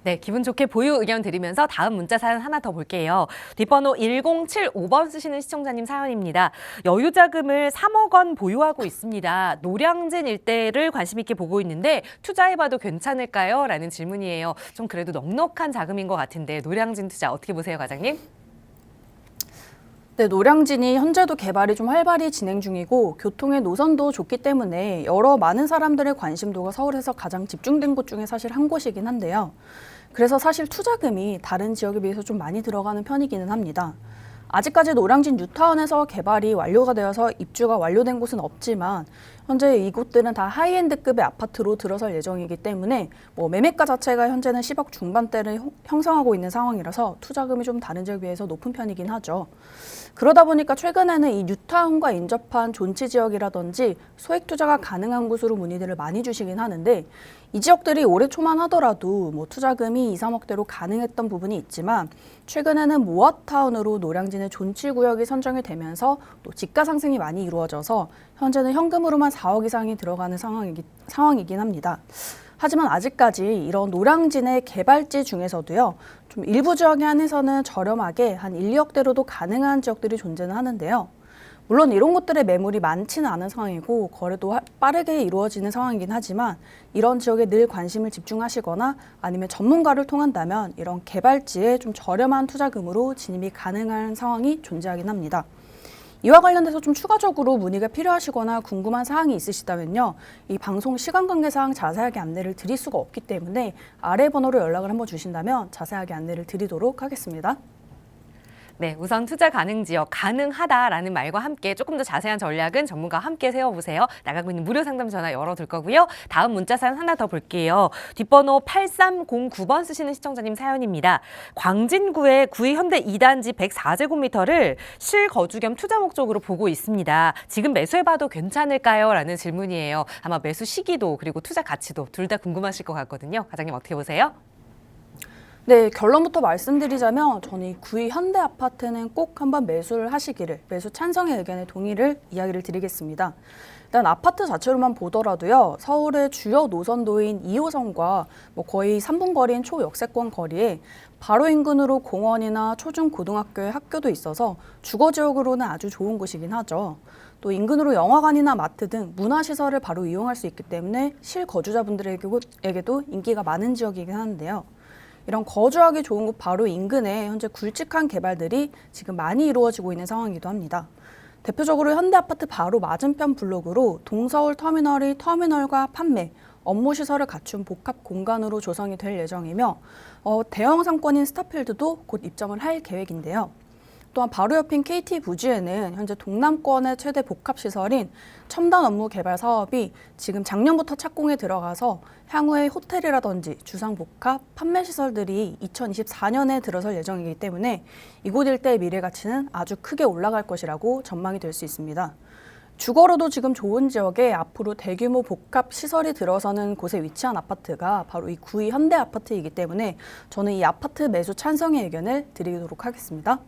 네, 기분 좋게 보유 의견 드리면서 다음 문자 사연 하나 더 볼게요. 뒷번호 1075번 쓰시는 시청자님 사연입니다. 여유자금을 3억 원 보유하고 있습니다. 노량진 일대를 관심 있게 보고 있는데 투자해봐도 괜찮을까요? 라는 질문이에요. 좀 그래도 넉넉한 자금인 것 같은데 노량진 투자 어떻게 보세요, 과장님? 네, 노량진이 현재도 개발이 좀 활발히 진행 중이고 교통의 노선도 좋기 때문에 여러 많은 사람들의 관심도가 서울에서 가장 집중된 곳 중에 사실 한 곳이긴 한데요. 그래서 사실 투자금이 다른 지역에 비해서 좀 많이 들어가는 편이기는 합니다. 아직까지 노량진 뉴타운에서 개발이 완료가 되어서 입주가 완료된 곳은 없지만 현재 이곳들은 다 하이엔드급의 아파트로 들어설 예정이기 때문에 매매가 자체가 현재는 10억 중반대를 형성하고 있는 상황이라서 투자금이 좀 다른 지역에 비해서 높은 편이긴 하죠. 그러다 보니까 최근에는 이 뉴타운과 인접한 존치 지역이라든지 소액 투자가 가능한 곳으로 문의들을 많이 주시긴 하는데 이 지역들이 올해 초만 하더라도 투자금이 2, 3억대로 가능했던 부분이 있지만 최근에는 모아타운으로 노량진의 존치 구역이 선정이 되면서 또 집가 상승이 많이 이루어져서 현재는 현금으로만 4억 이상이 들어가는 상황이긴 합니다. 하지만 아직까지 이런 노량진의 개발지 중에서도요, 좀 일부 지역에 한해서는 저렴하게 한 1, 2억대로도 가능한 지역들이 존재는 하는데요. 물론 이런 곳들의 매물이 많지는 않은 상황이고 거래도 빠르게 이루어지는 상황이긴 하지만 이런 지역에 늘 관심을 집중하시거나 아니면 전문가를 통한다면 이런 개발지에 좀 저렴한 투자금으로 진입이 가능한 상황이 존재하긴 합니다. 이와 관련돼서 좀 추가적으로 문의가 필요하시거나 궁금한 사항이 있으시다면요. 이 방송 시간 관계상 자세하게 안내를 드릴 수가 없기 때문에 아래 번호로 연락을 한번 주신다면 자세하게 안내를 드리도록 하겠습니다. 네, 우선 투자 가능 지역, 가능하다라는 말과 함께 조금 더 자세한 전략은 전문가와 함께 세워보세요. 나가고 있는 무료 상담 전화 열어둘 거고요. 다음 문자 사연 하나 더 볼게요. 뒷번호 8309번 쓰시는 시청자님 사연입니다. 광진구의 구의 현대 2단지 104제곱미터를 실거주 겸 투자 목적으로 보고 있습니다. 지금 매수해봐도 괜찮을까요? 라는 질문이에요. 아마 매수 시기도 그리고 투자 가치도 둘 다 궁금하실 것 같거든요. 과장님 어떻게 보세요? 네, 결론부터 말씀드리자면 저는 이 구의 현대 아파트는 꼭 한번 매수를 하시기를, 매수 찬성의 의견에 동의를 이야기를 드리겠습니다. 일단 아파트 자체로만 보더라도요, 서울의 주요 노선도인 2호선과 거의 3분 거리인 초역세권 거리에 바로 인근으로 공원이나 초중고등학교의 학교도 있어서 주거지역으로는 아주 좋은 곳이긴 하죠. 또 인근으로 영화관이나 마트 등 문화시설을 바로 이용할 수 있기 때문에 실거주자분들에게도 인기가 많은 지역이긴 하는데요. 이런 거주하기 좋은 곳 바로 인근에 현재 굵직한 개발들이 지금 많이 이루어지고 있는 상황이기도 합니다. 대표적으로 현대아파트 바로 맞은편 블록으로 동서울 터미널이 터미널과 판매, 업무시설을 갖춘 복합 공간으로 조성이 될 예정이며 대형 상권인 스타필드도 곧 입점을 할 계획인데요. 또한 바로 옆인 KT 부지에는 현재 동남권의 최대 복합시설인 첨단 업무 개발 사업이 지금 작년부터 착공에 들어가서 향후에 호텔이라든지 주상복합, 판매시설들이 2024년에 들어설 예정이기 때문에 이곳 일대의 미래 가치는 아주 크게 올라갈 것이라고 전망이 될 수 있습니다. 주거로도 지금 좋은 지역에 앞으로 대규모 복합 시설이 들어서는 곳에 위치한 아파트가 바로 이 구의 현대 아파트이기 때문에 저는 이 아파트 매수 찬성의 의견을 드리도록 하겠습니다.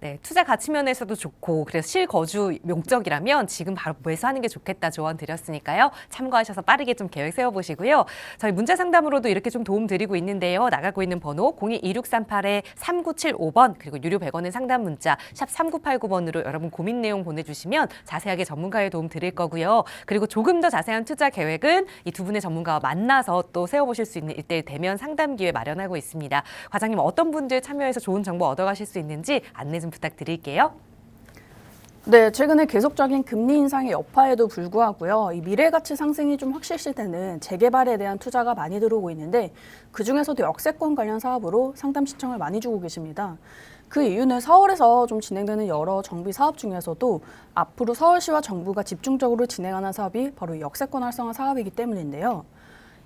네, 투자 가치 면에서도 좋고 그래서 실거주 목적이라면 지금 바로 매수하는 게 좋겠다 조언 드렸으니까요. 참고하셔서 빠르게 좀 계획 세워보시고요. 저희 문자 상담으로도 이렇게 좀 도움 드리고 있는데요. 나가고 있는 번호 02-2638-3975번 그리고 유료 100원의 상담 문자 샵 3989번으로 여러분 고민 내용 보내주시면 자세하게 전문가의 도움 드릴 거고요. 그리고 조금 더 자세한 투자 계획은 이 두 분의 전문가와 만나서 또 세워보실 수 있는 1:1 대면 상담 기회 마련하고 있습니다. 과장님 어떤 분들 참여해서 좋은 정보 얻어가실 수 있는지 안내 좀 부탁드릴게요. 네, 최근에 계속적인 금리 인상의 여파에도 불구하고요. 이 미래 가치 상승이 좀 확실시되는 재개발에 대한 투자가 많이 들어오고 있는데 그중에서도 역세권 관련 사업으로 상담 신청을 많이 주고 계십니다. 그 이유는 서울에서 좀 진행되는 여러 정비 사업 중에서도 앞으로 서울시와 정부가 집중적으로 진행하는 사업이 바로 역세권 활성화 사업이기 때문인데요.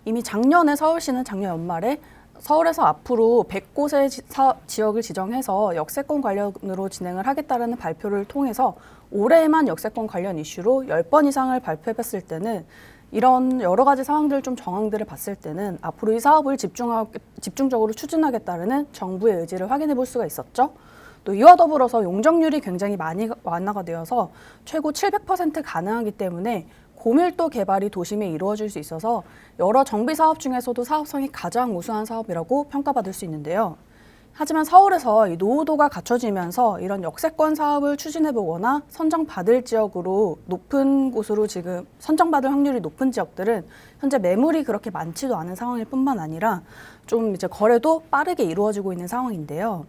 이미 작년에 서울시는 작년 연말에 서울에서 앞으로 100곳의 지역을 지정해서 역세권 관련으로 진행을 하겠다는 발표를 통해서 올해에만 역세권 관련 이슈로 10번 이상을 발표했을 때는 이런 여러 가지 상황들 좀 정황들을 봤을 때는 앞으로 이 사업을 집중적으로 추진하겠다는 정부의 의지를 확인해 볼 수가 있었죠. 또 이와 더불어서 용적률이 굉장히 많이 완화가 되어서 최고 700% 가능하기 때문에 고밀도 개발이 도심에 이루어질 수 있어서 여러 정비 사업 중에서도 사업성이 가장 우수한 사업이라고 평가받을 수 있는데요. 하지만 서울에서 이 노후도가 갖춰지면서 이런 역세권 사업을 추진해보거나 선정받을 지역으로 높은 곳으로 지금 선정받을 확률이 높은 지역들은 현재 매물이 그렇게 많지도 않은 상황일 뿐만 아니라 좀 이제 거래도 빠르게 이루어지고 있는 상황인데요.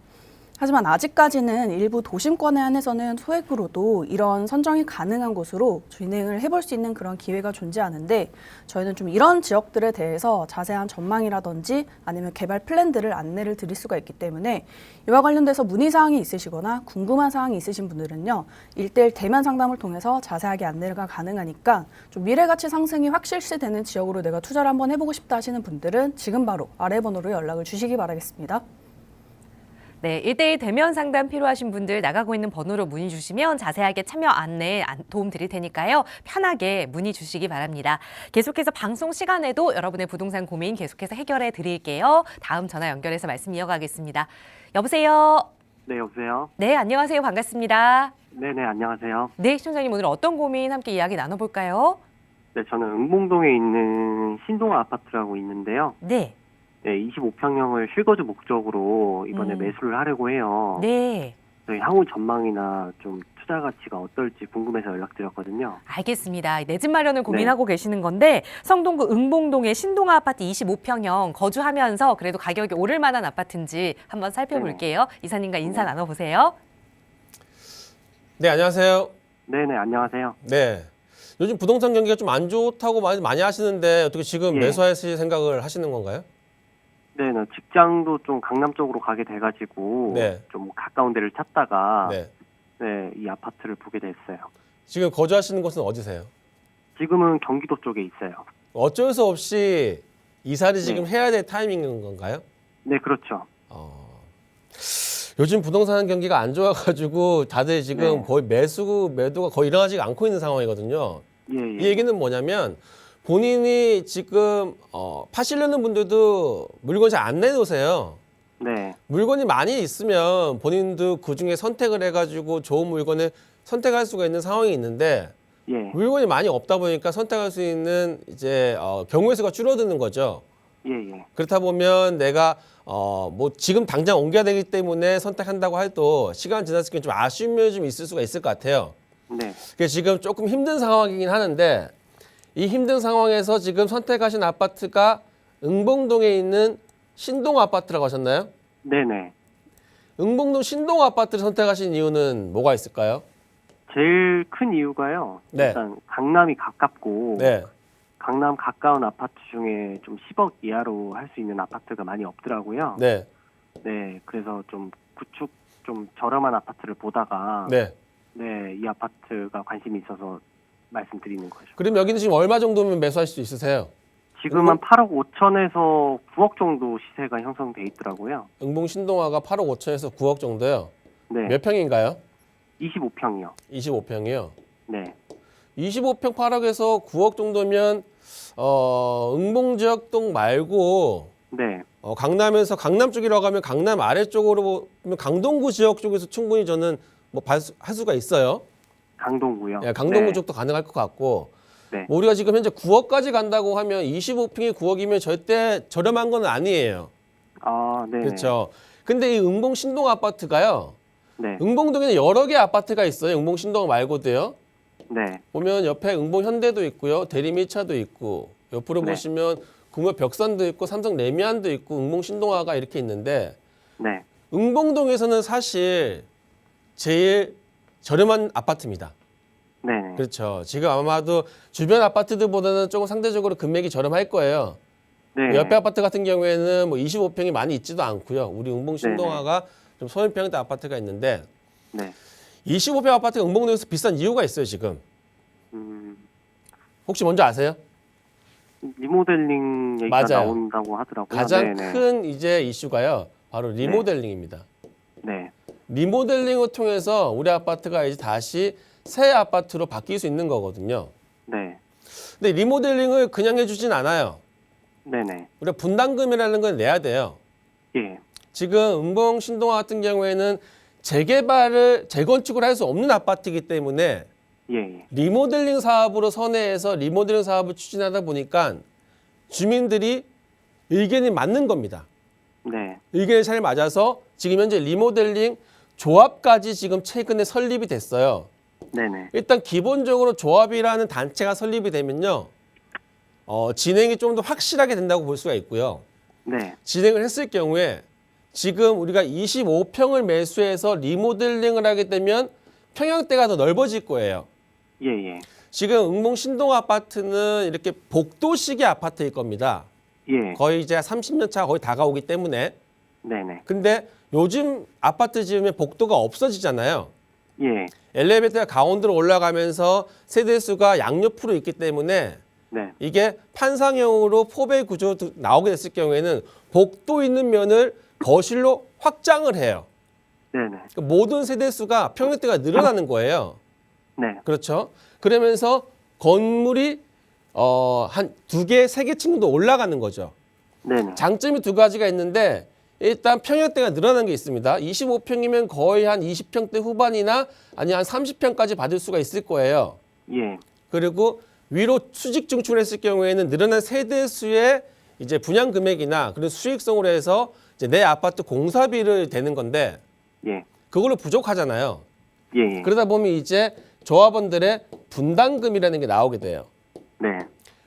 하지만 아직까지는 일부 도심권에 한해서는 소액으로도 이런 선정이 가능한 곳으로 진행을 해볼 수 있는 그런 기회가 존재하는데 저희는 좀 이런 지역들에 대해서 자세한 전망이라든지 아니면 개발 플랜들을 안내를 드릴 수가 있기 때문에 이와 관련돼서 문의사항이 있으시거나 궁금한 사항이 있으신 분들은요. 1:1 대면 상담을 통해서 자세하게 안내가 가능하니까 좀 미래가치 상승이 확실시되는 지역으로 내가 투자를 한번 해보고 싶다 하시는 분들은 지금 바로 아래 번호로 연락을 주시기 바라겠습니다. 네, 1:1 대면 상담 필요하신 분들 나가고 있는 번호로 문의 주시면 자세하게 참여 안내에 도움 드릴 테니까요. 편하게 문의 주시기 바랍니다. 계속해서 방송 시간에도 여러분의 부동산 고민 계속해서 해결해 드릴게요. 다음 전화 연결해서 말씀 이어가겠습니다. 여보세요? 네, 여보세요? 네, 안녕하세요. 반갑습니다. 네네, 안녕하세요. 네, 시청자님 오늘 어떤 고민 함께 이야기 나눠볼까요? 네, 저는 응봉동에 있는 신동 아파트라고 있는데요. 네. 네, 25평형을 실거주 목적으로 이번에 매수를 하려고 해요. 네. 저희 향후 전망이나 좀 투자 가치가 어떨지 궁금해서 연락드렸거든요. 알겠습니다. 내 집 마련을 고민하고 계시는 건데 성동구 응봉동의 신동아 아파트 25평형 거주하면서 그래도 가격이 오를 만한 아파트인지 한번 살펴볼게요. 이사님과 인사 나눠보세요. 네, 안녕하세요. 네네, 안녕하세요. 네. 요즘 부동산 경기가 좀 안 좋다고 많이 하시는데 어떻게 지금 예. 매수하실 생각을 하시는 건가요? 네, 직장도 좀 강남 쪽으로 가게 돼가지고 네. 좀 가까운 데를 찾다가 네. 네, 이 아파트를 보게 됐어요. 지금 거주하시는 곳은 어디세요? 지금은 경기도 쪽에 있어요. 어쩔 수 없이 이사를 지금 네. 해야 될 타이밍인 건가요? 네, 그렇죠. 요즘 부동산 경기가 안 좋아가지고 다들 지금 네. 거의 매도가 거의 일어나지 않고 있는 상황이거든요. 예, 이 얘기는 뭐냐면 본인이 지금 파시려는 분들도 물건 잘 안 내놓으세요. 네, 물건이 많이 있으면 본인도 그중에 선택을 해가지고 좋은 물건을 선택할 수가 있는 상황이 있는데 예, 물건이 많이 없다 보니까 선택할 수 있는 이제 경우의 수가 줄어드는 거죠. 예, 예. 그렇다 보면 내가 뭐 지금 당장 옮겨야 되기 때문에 선택한다고 해도 시간 지났을 때 좀 아쉬움이 좀 있을 수가 있을 것 같아요. 네, 그래서 지금 조금 힘든 상황이긴 하는데 이 힘든 상황에서 지금 선택하신 아파트가 응봉동에 있는 신동 아파트라고 하셨나요? 네네. 응봉동 신동 아파트를 선택하신 이유는 뭐가 있을까요? 제일 큰 이유가요. 네. 일단 강남이 가깝고 네. 강남 가까운 아파트 중에 좀 10억 이하로 할 수 있는 아파트가 많이 없더라고요. 네. 네, 그래서 좀 구축 좀 저렴한 아파트를 보다가 네. 네, 이 아파트가 관심이 있어서 말씀드리는 거죠. 그럼 여기는 지금 얼마 정도면 매수할 수 있으세요? 지금은 8억 5천에서 9억 정도 시세가 형성돼 있더라고요. 응봉 신동아가 8억 5천에서 9억 정도요. 네, 몇 평인가요? 25평이요. 25평이요. 네, 25평 8억에서 9억 정도면 응봉 지역동 말고 네, 강남에서 강남 쪽이라고 하면 강남 아래쪽으로 보면 강동구 지역 쪽에서 충분히 저는 뭐 할 수가 있어요. 강동구요. 예, 강동구 네, 쪽도 가능할 것 같고 네. 뭐 우리가 지금 현재 9억까지 간다고 하면 25평이 9억이면 절대 저렴한 건 아니에요. 아, 네, 그렇죠. 근데 이 응봉 신동 아파트가요. 네, 응봉동에는 여러 개 아파트가 있어요. 응봉 신동 말고도요. 네, 보면 옆에 응봉 현대도 있고요. 대림 1차도 있고 옆으로 네. 보시면 구모 벽산도 있고 삼성 레미안도 있고 응봉 신동아가 이렇게 있는데 네, 응봉동에서는 사실 제일 저렴한 아파트입니다. 네네. 그렇죠. 지금 아마도 주변 아파트들보다는 조금 상대적으로 금액이 저렴할 거예요. 네. 옆에 아파트 같은 경우에는 뭐 25평이 많이 있지도 않고요. 우리 응봉 신동아가 좀 소형평대 아파트가 있는데 네. 25평 아파트가 응봉동에서 비싼 이유가 있어요, 지금. 혹시 뭔지 아세요? 리모델링 얘기가 맞아요. 나온다고 하더라고요. 가장 네네. 큰 이제 이슈가요. 바로 리모델링입니다. 네. 리모델링을 통해서 우리 아파트가 이제 다시 새 아파트로 바뀔 수 있는 거거든요. 네. 근데 리모델링을 그냥 해주진 않아요. 네네. 우리가 분담금이라는 걸 내야 돼요. 예. 지금 은봉 신동아 같은 경우에는 재건축을 할 수 없는 아파트이기 때문에 예. 리모델링 사업으로 선회해서 리모델링 사업을 추진하다 보니까 주민들이 의견이 맞는 겁니다. 네. 의견이 잘 맞아서 지금 현재 리모델링 조합까지 지금 최근에 설립이 됐어요. 네네. 일단 기본적으로 조합이라는 단체가 설립이 되면요. 진행이 좀 더 확실하게 된다고 볼 수가 있고요. 네. 진행을 했을 경우에 지금 우리가 25평을 매수해서 리모델링을 하게 되면 평형대가 더 넓어질 거예요. 예. 지금 응봉 신동 아파트는 이렇게 복도식의 아파트일 겁니다. 예. 거의 이제 30년 차 거의 다가오기 때문에. 네네. 근데 요즘 아파트 지으면 복도가 없어지잖아요. 예. 엘리베이터가 가운데로 올라가면서 세대수가 양옆으로 있기 때문에 네. 이게 판상형으로 포배 구조 나오게 됐을 경우에는 복도 있는 면을 거실로 확장을 해요. 네네. 그러니까 모든 세대수가 평형대가 늘어나는 거예요. 네. 그렇죠. 그러면서 건물이 한 2개, 3개 층도 올라가는 거죠. 네네. 장점이 두 가지가 있는데 일단 평형대가 늘어나는 게 있습니다. 25평이면 거의 한 20평대 후반이나 아니 한 30평까지 받을 수가 있을 거예요. 예. 그리고 위로 수직 증축을 했을 경우에는 늘어난 세대수의 이제 분양 금액이나 그런 수익성으로 해서 이제 내 아파트 공사비를 대는 건데 예. 그걸로 부족하잖아요. 예. 그러다 보면 이제 조합원들의 분담금이라는 게 나오게 돼요. 네.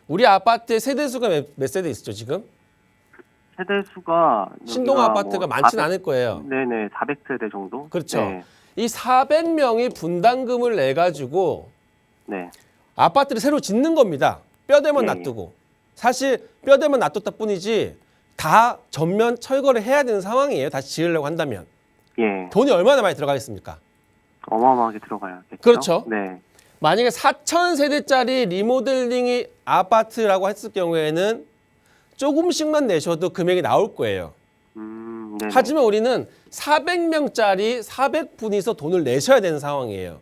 우리 아파트의 세대수가 몇 세대 있죠 지금? 세대수가 신동 여기가 아파트가 뭐 많진 400 않을 거예요. 네네. 400세대 정도? 그렇죠. 네. 이 400명이 분담금을 내 가지고 네. 아파트를 새로 짓는 겁니다. 뼈대만 예. 놔두고. 사실 뼈대만 놔뒀다 뿐이지 다 전면 철거를 해야 되는 상황이에요. 다시 지으려고 한다면. 예. 돈이 얼마나 많이 들어가겠습니까? 어마어마하게 들어가야겠죠. 그렇죠. 네. 만약에 4,000세대짜리 리모델링이 아파트라고 했을 경우에는 조금씩만 내셔도 금액이 나올 거예요. 네네. 하지만 우리는 400명짜리 400분이서 돈을 내셔야 되는 상황이에요.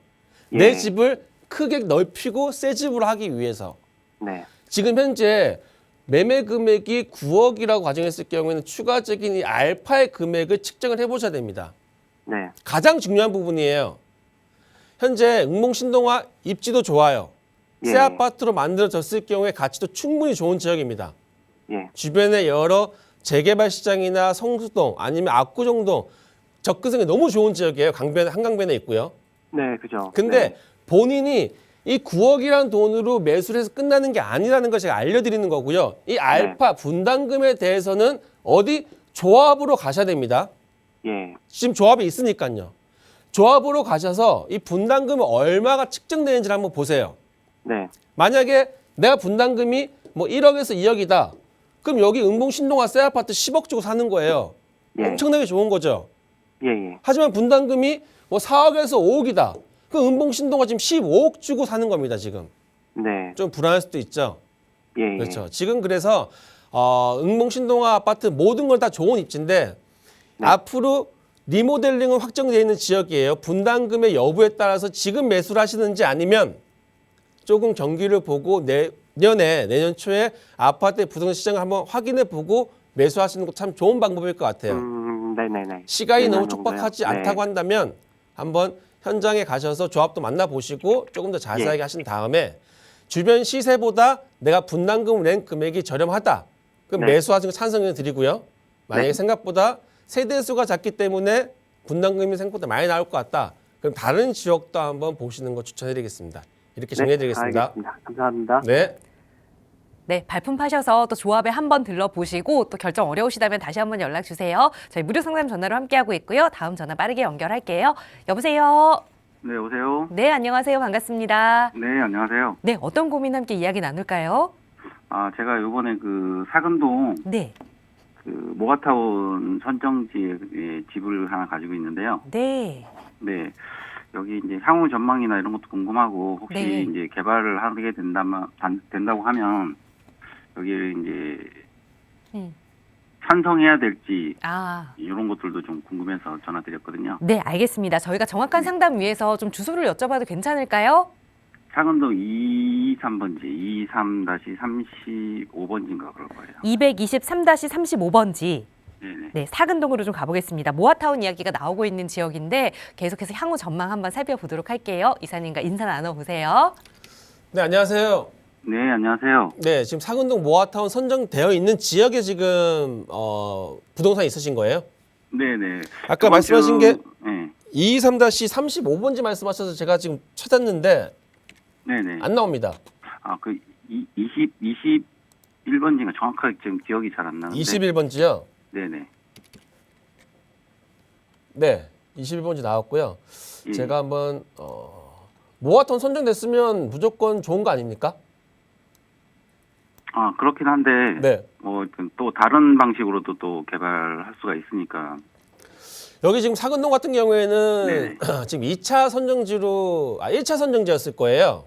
예. 내 집을 크게 넓히고 새 집으로 하기 위해서. 네. 지금 현재 매매 금액이 9억이라고 가정했을 경우에는 추가적인 이 알파의 금액을 측정을 해보셔야 됩니다. 네. 가장 중요한 부분이에요. 현재 응봉 신동아 입지도 좋아요. 새 예. 아파트로 만들어졌을 경우에 가치도 충분히 좋은 지역입니다. 예. 주변에 여러 재개발 시장이나 성수동 아니면 압구정동 접근성이 너무 좋은 지역이에요. 한강변에 있고요. 네, 그죠. 근데 네. 본인이 이 9억이라는 돈으로 매수를 해서 끝나는 게 아니라는 걸 제가 알려드리는 거고요. 이 알파 분담금에 대해서는 어디 조합으로 가셔야 됩니다. 예. 지금 조합이 있으니까요. 조합으로 가셔서 이 분담금이 얼마가 측정되는지를 한번 보세요. 네. 만약에 내가 분담금이 뭐 1억에서 2억이다. 그럼 여기 응봉 신동아 새 아파트 10억 주고 사는 거예요. 예. 엄청나게 좋은 거죠. 예. 하지만 분담금이 뭐 4억에서 5억이다. 그 응봉 신동아 지금 15억 주고 사는 겁니다, 지금. 네. 좀 불안할 수도 있죠. 예. 그렇죠. 지금 그래서 응봉 신동아 아파트 모든 걸 다 좋은 입지인데 네. 앞으로 리모델링은 확정되어 있는 지역이에요. 분담금의 여부에 따라서 지금 매수를 하시는지 아니면 조금 경기를 보고 내년 초에 아파트 부동산 시장을 한번 확인해 보고 매수하시는 것도 참 좋은 방법일 것 같아요. 네네네. 시간이 너무 내년 정도요? 촉박하지 네. 않다고 한다면 한번 현장에 가셔서 조합도 만나보시고 조금 더 자세하게 예. 하신 다음에 주변 시세보다 내가 분담금을 낸 금액이 저렴하다. 그럼 네. 매수하시는 거 찬성을 드리고요. 만약에 네. 생각보다 세대수가 작기 때문에 분담금이 생각보다 많이 나올 것 같다. 그럼 다른 지역도 한번 보시는 거 추천해드리겠습니다. 이렇게 정리해드리겠습니다. 네, 알겠습니다. 감사합니다. 네. 네, 발품 파셔서 또 조합에 한번 들러보시고 또 결정 어려우시다면 다시 한번 연락 주세요. 저희 무료 상담 전화로 함께하고 있고요. 다음 전화 빠르게 연결할게요. 여보세요. 네, 오세요. 네, 안녕하세요. 반갑습니다. 네, 안녕하세요. 네, 어떤 고민 함께 이야기 나눌까요? 제가 이번에 그 사근동 네. 그 모가타운 선정지에 집을 하나 가지고 있는데요. 네. 네, 여기 이제 향후 전망이나 이런 것도 궁금하고 혹시 네. 이제 개발을 하게 된다고 하면 여기를 이제 음. 찬성해야 될지 아, 이런 것들도 좀 궁금해서 전화드렸거든요. 네, 알겠습니다. 저희가 정확한 상담 위해서 좀 주소를 여쭤봐도 괜찮을까요? 사근동 23번지, 23-35번지인가 그럴 거예요. 223-35번지. 네네. 네, 사근동으로 좀 가보겠습니다. 모아타운 이야기가 나오고 있는 지역인데 계속해서 향후 전망 한번 살펴보도록 할게요. 이사님과 인사 나눠보세요. 네, 안녕하세요. 네, 안녕하세요. 네, 지금 사근동 모아타운 선정되어 있는 지역에 지금 부동산 있으신 거예요? 네네. 아까 말씀하신 게 네. 223-35번지 말씀하셔서 제가 지금 찾았는데 네네. 안 나옵니다. 그 21번지가 정확하게 지금 기억이 잘 안 나는데. 21번지요? 네네. 네, 21번지 나왔고요. 예. 제가 한번 모아타운 선정됐으면 무조건 좋은 거 아닙니까? 그렇긴 한데. 네. 또 다른 방식으로도 또 개발할 수가 있으니까. 여기 지금 사근동 같은 경우에는 네네. 지금 2차 선정지로 1차 선정지였을 거예요.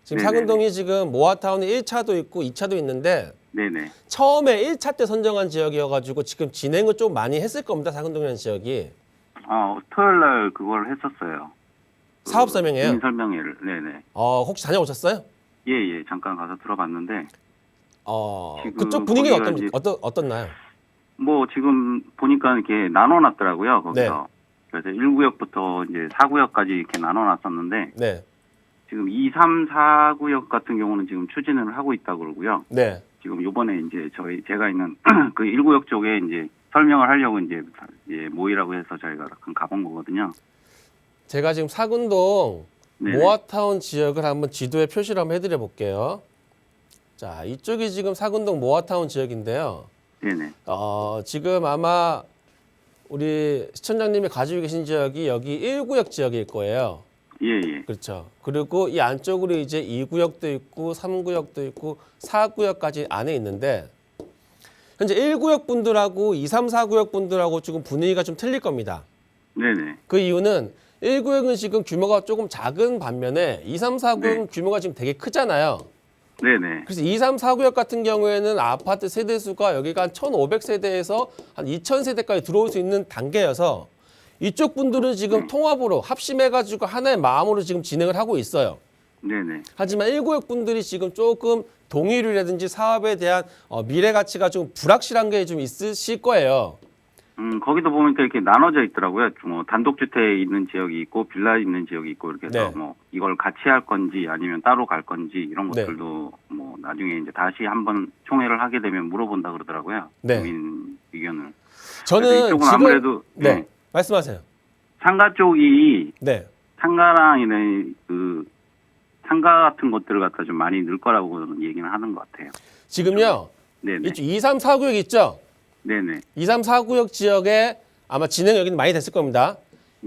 지금 네네네. 사근동이 지금 모아타운에 1차도 있고 2차도 있는데 네네. 처음에 1차 때 선정한 지역이어가지고 지금 진행을 좀 많이 했을 겁니다. 사근동이라는 지역이. 토요일 날 그걸 했었어요. 사업 설명회요? 주민 설명회를. 네네. 혹시 다녀오셨어요? 예. 잠깐 가서 들어봤는데. 지금 그쪽 분위기가 거기가 이제- 어떻나요? 지금 보니까 이렇게 나눠놨더라고요, 거기서. 그래서 1구역부터 이제 4구역까지 이렇게 나눠놨었는데, 네. 지금 2, 3, 4구역 같은 경우는 지금 추진을 하고 있다고 그러고요. 네. 지금 요번에 이제 제가 있는 그 1구역 쪽에 이제 설명을 하려고 이제 모이라고 해서 저희가 가본 거거든요. 제가 지금 사근동 네네. 모아타운 지역을 한번 지도에 표시를 한번 해드려 볼게요. 자, 이쪽이 지금 사근동 모아타운 지역인데요. 네네. 지금 아마 우리 시청자님이 가지고 계신 지역이 여기 1구역 지역일 거예요. 예. 그렇죠. 그리고 이 안쪽으로 이제 2구역도 있고 3구역도 있고 4구역까지 안에 있는데 현재 1구역 분들하고 2, 3, 4구역 분들하고 조금 분위기가 좀 틀릴 겁니다. 네네. 그 이유는 1구역은 지금 규모가 조금 작은 반면에 2, 3, 4구역은 네. 규모가 지금 되게 크잖아요. 네네. 그래서 2, 3, 4구역 같은 경우에는 아파트 세대수가 여기가 한 1,500세대에서 한 2,000세대까지 들어올 수 있는 단계여서 이쪽 분들은 지금 통합으로 합심해가지고 하나의 마음으로 지금 진행을 하고 있어요. 네네. 하지만 1구역 분들이 지금 조금 동의율이라든지 사업에 대한 미래 가치가 좀 불확실한 게 좀 있으실 거예요. 거기도 보니까 이렇게 나눠져 있더라고요. 단독주택 있는 지역이 있고 빌라 있는 지역이 있고 이렇게 해서 네. 이걸 같이 할 건지 아니면 따로 갈 건지 이런 네. 것들도 나중에 이제 다시 한번 총회를 하게 되면 물어본다 그러더라고요. 네. 주민 의견을. 저는 그래서 이쪽은 지금 아무래도 네, 말씀하세요. 상가 쪽이 네, 상가랑 이런 그 상가 같은 것들을 갖다 좀 많이 넣을 거라고 얘기는 하는 것 같아요. 지금요. 네네. 이쪽 2, 3, 4구역 있죠? 네네. 2, 3, 4구역 지역에 아마 진행 여기는 많이 됐을 겁니다.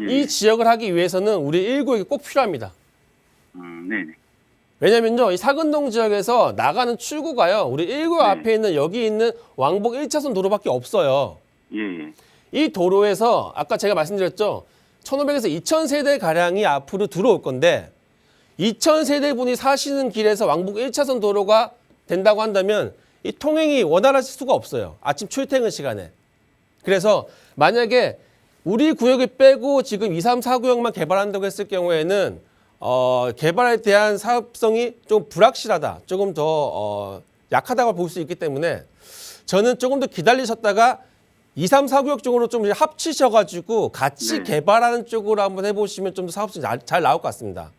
예. 이 지역을 하기 위해서는 우리 1구역이 꼭 필요합니다. 네네. 왜냐면요, 이 사근동 지역에서 나가는 출구가요, 우리 1구역 네. 앞에 있는 여기 있는 왕복 1차선 도로밖에 없어요. 예. 이 도로에서 아까 제가 말씀드렸죠, 1,500에서 2,000세대 가량이 앞으로 들어올 건데 2,000세대 분이 사시는 길에서 왕복 1차선 도로가 된다고 한다면 이 통행이 원활하실 수가 없어요. 아침 출퇴근 시간에. 그래서 만약에 우리 구역을 빼고 지금 2, 3, 4구역만 개발한다고 했을 경우에는 개발에 대한 사업성이 좀 불확실하다. 조금 더 약하다고 볼 수 있기 때문에 저는 조금 더 기다리셨다가 2, 3, 4구역 쪽으로 좀 합치셔가지고 같이 네. 개발하는 쪽으로 한번 해보시면 좀 더 사업성이 잘 나올 것 같습니다.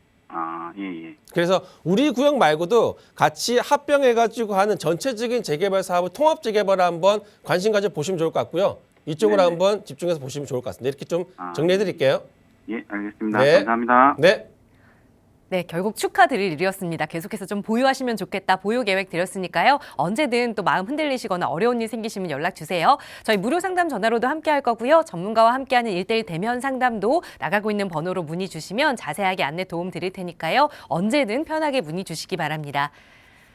예. 그래서 우리 구역 말고도 같이 합병해가지고 하는 전체적인 재개발 사업을 통합 재개발을 한번 관심 가져 보시면 좋을 것 같고요. 이쪽으로 네네. 한번 집중해서 보시면 좋을 것 같습니다. 이렇게 좀 아. 정리해 드릴게요. 예, 알겠습니다. 네. 감사합니다. 네. 네, 결국 축하드릴 일이었습니다. 계속해서 좀 보유하시면 좋겠다. 보유 계획 드렸으니까요. 언제든 또 마음 흔들리시거나 어려운 일 생기시면 연락 주세요. 저희 무료 상담 전화로도 함께 할 거고요. 전문가와 함께하는 1:1 대면 상담도 나가고 있는 번호로 문의 주시면 자세하게 안내 도움 드릴 테니까요. 언제든 편하게 문의 주시기 바랍니다.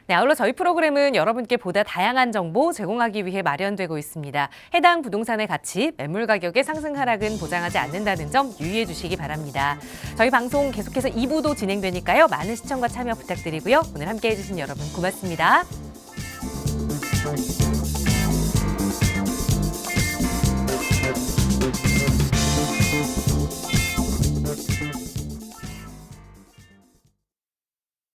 네, 아울러 저희 프로그램은 여러분께 보다 다양한 정보 제공하기 위해 마련되고 있습니다. 해당 부동산의 가치, 매물 가격의 상승 하락은 보장하지 않는다는 점 유의해 주시기 바랍니다. 저희 방송 계속해서 2부도 진행되니까요. 많은 시청과 참여 부탁드리고요. 오늘 함께해 주신 여러분 고맙습니다.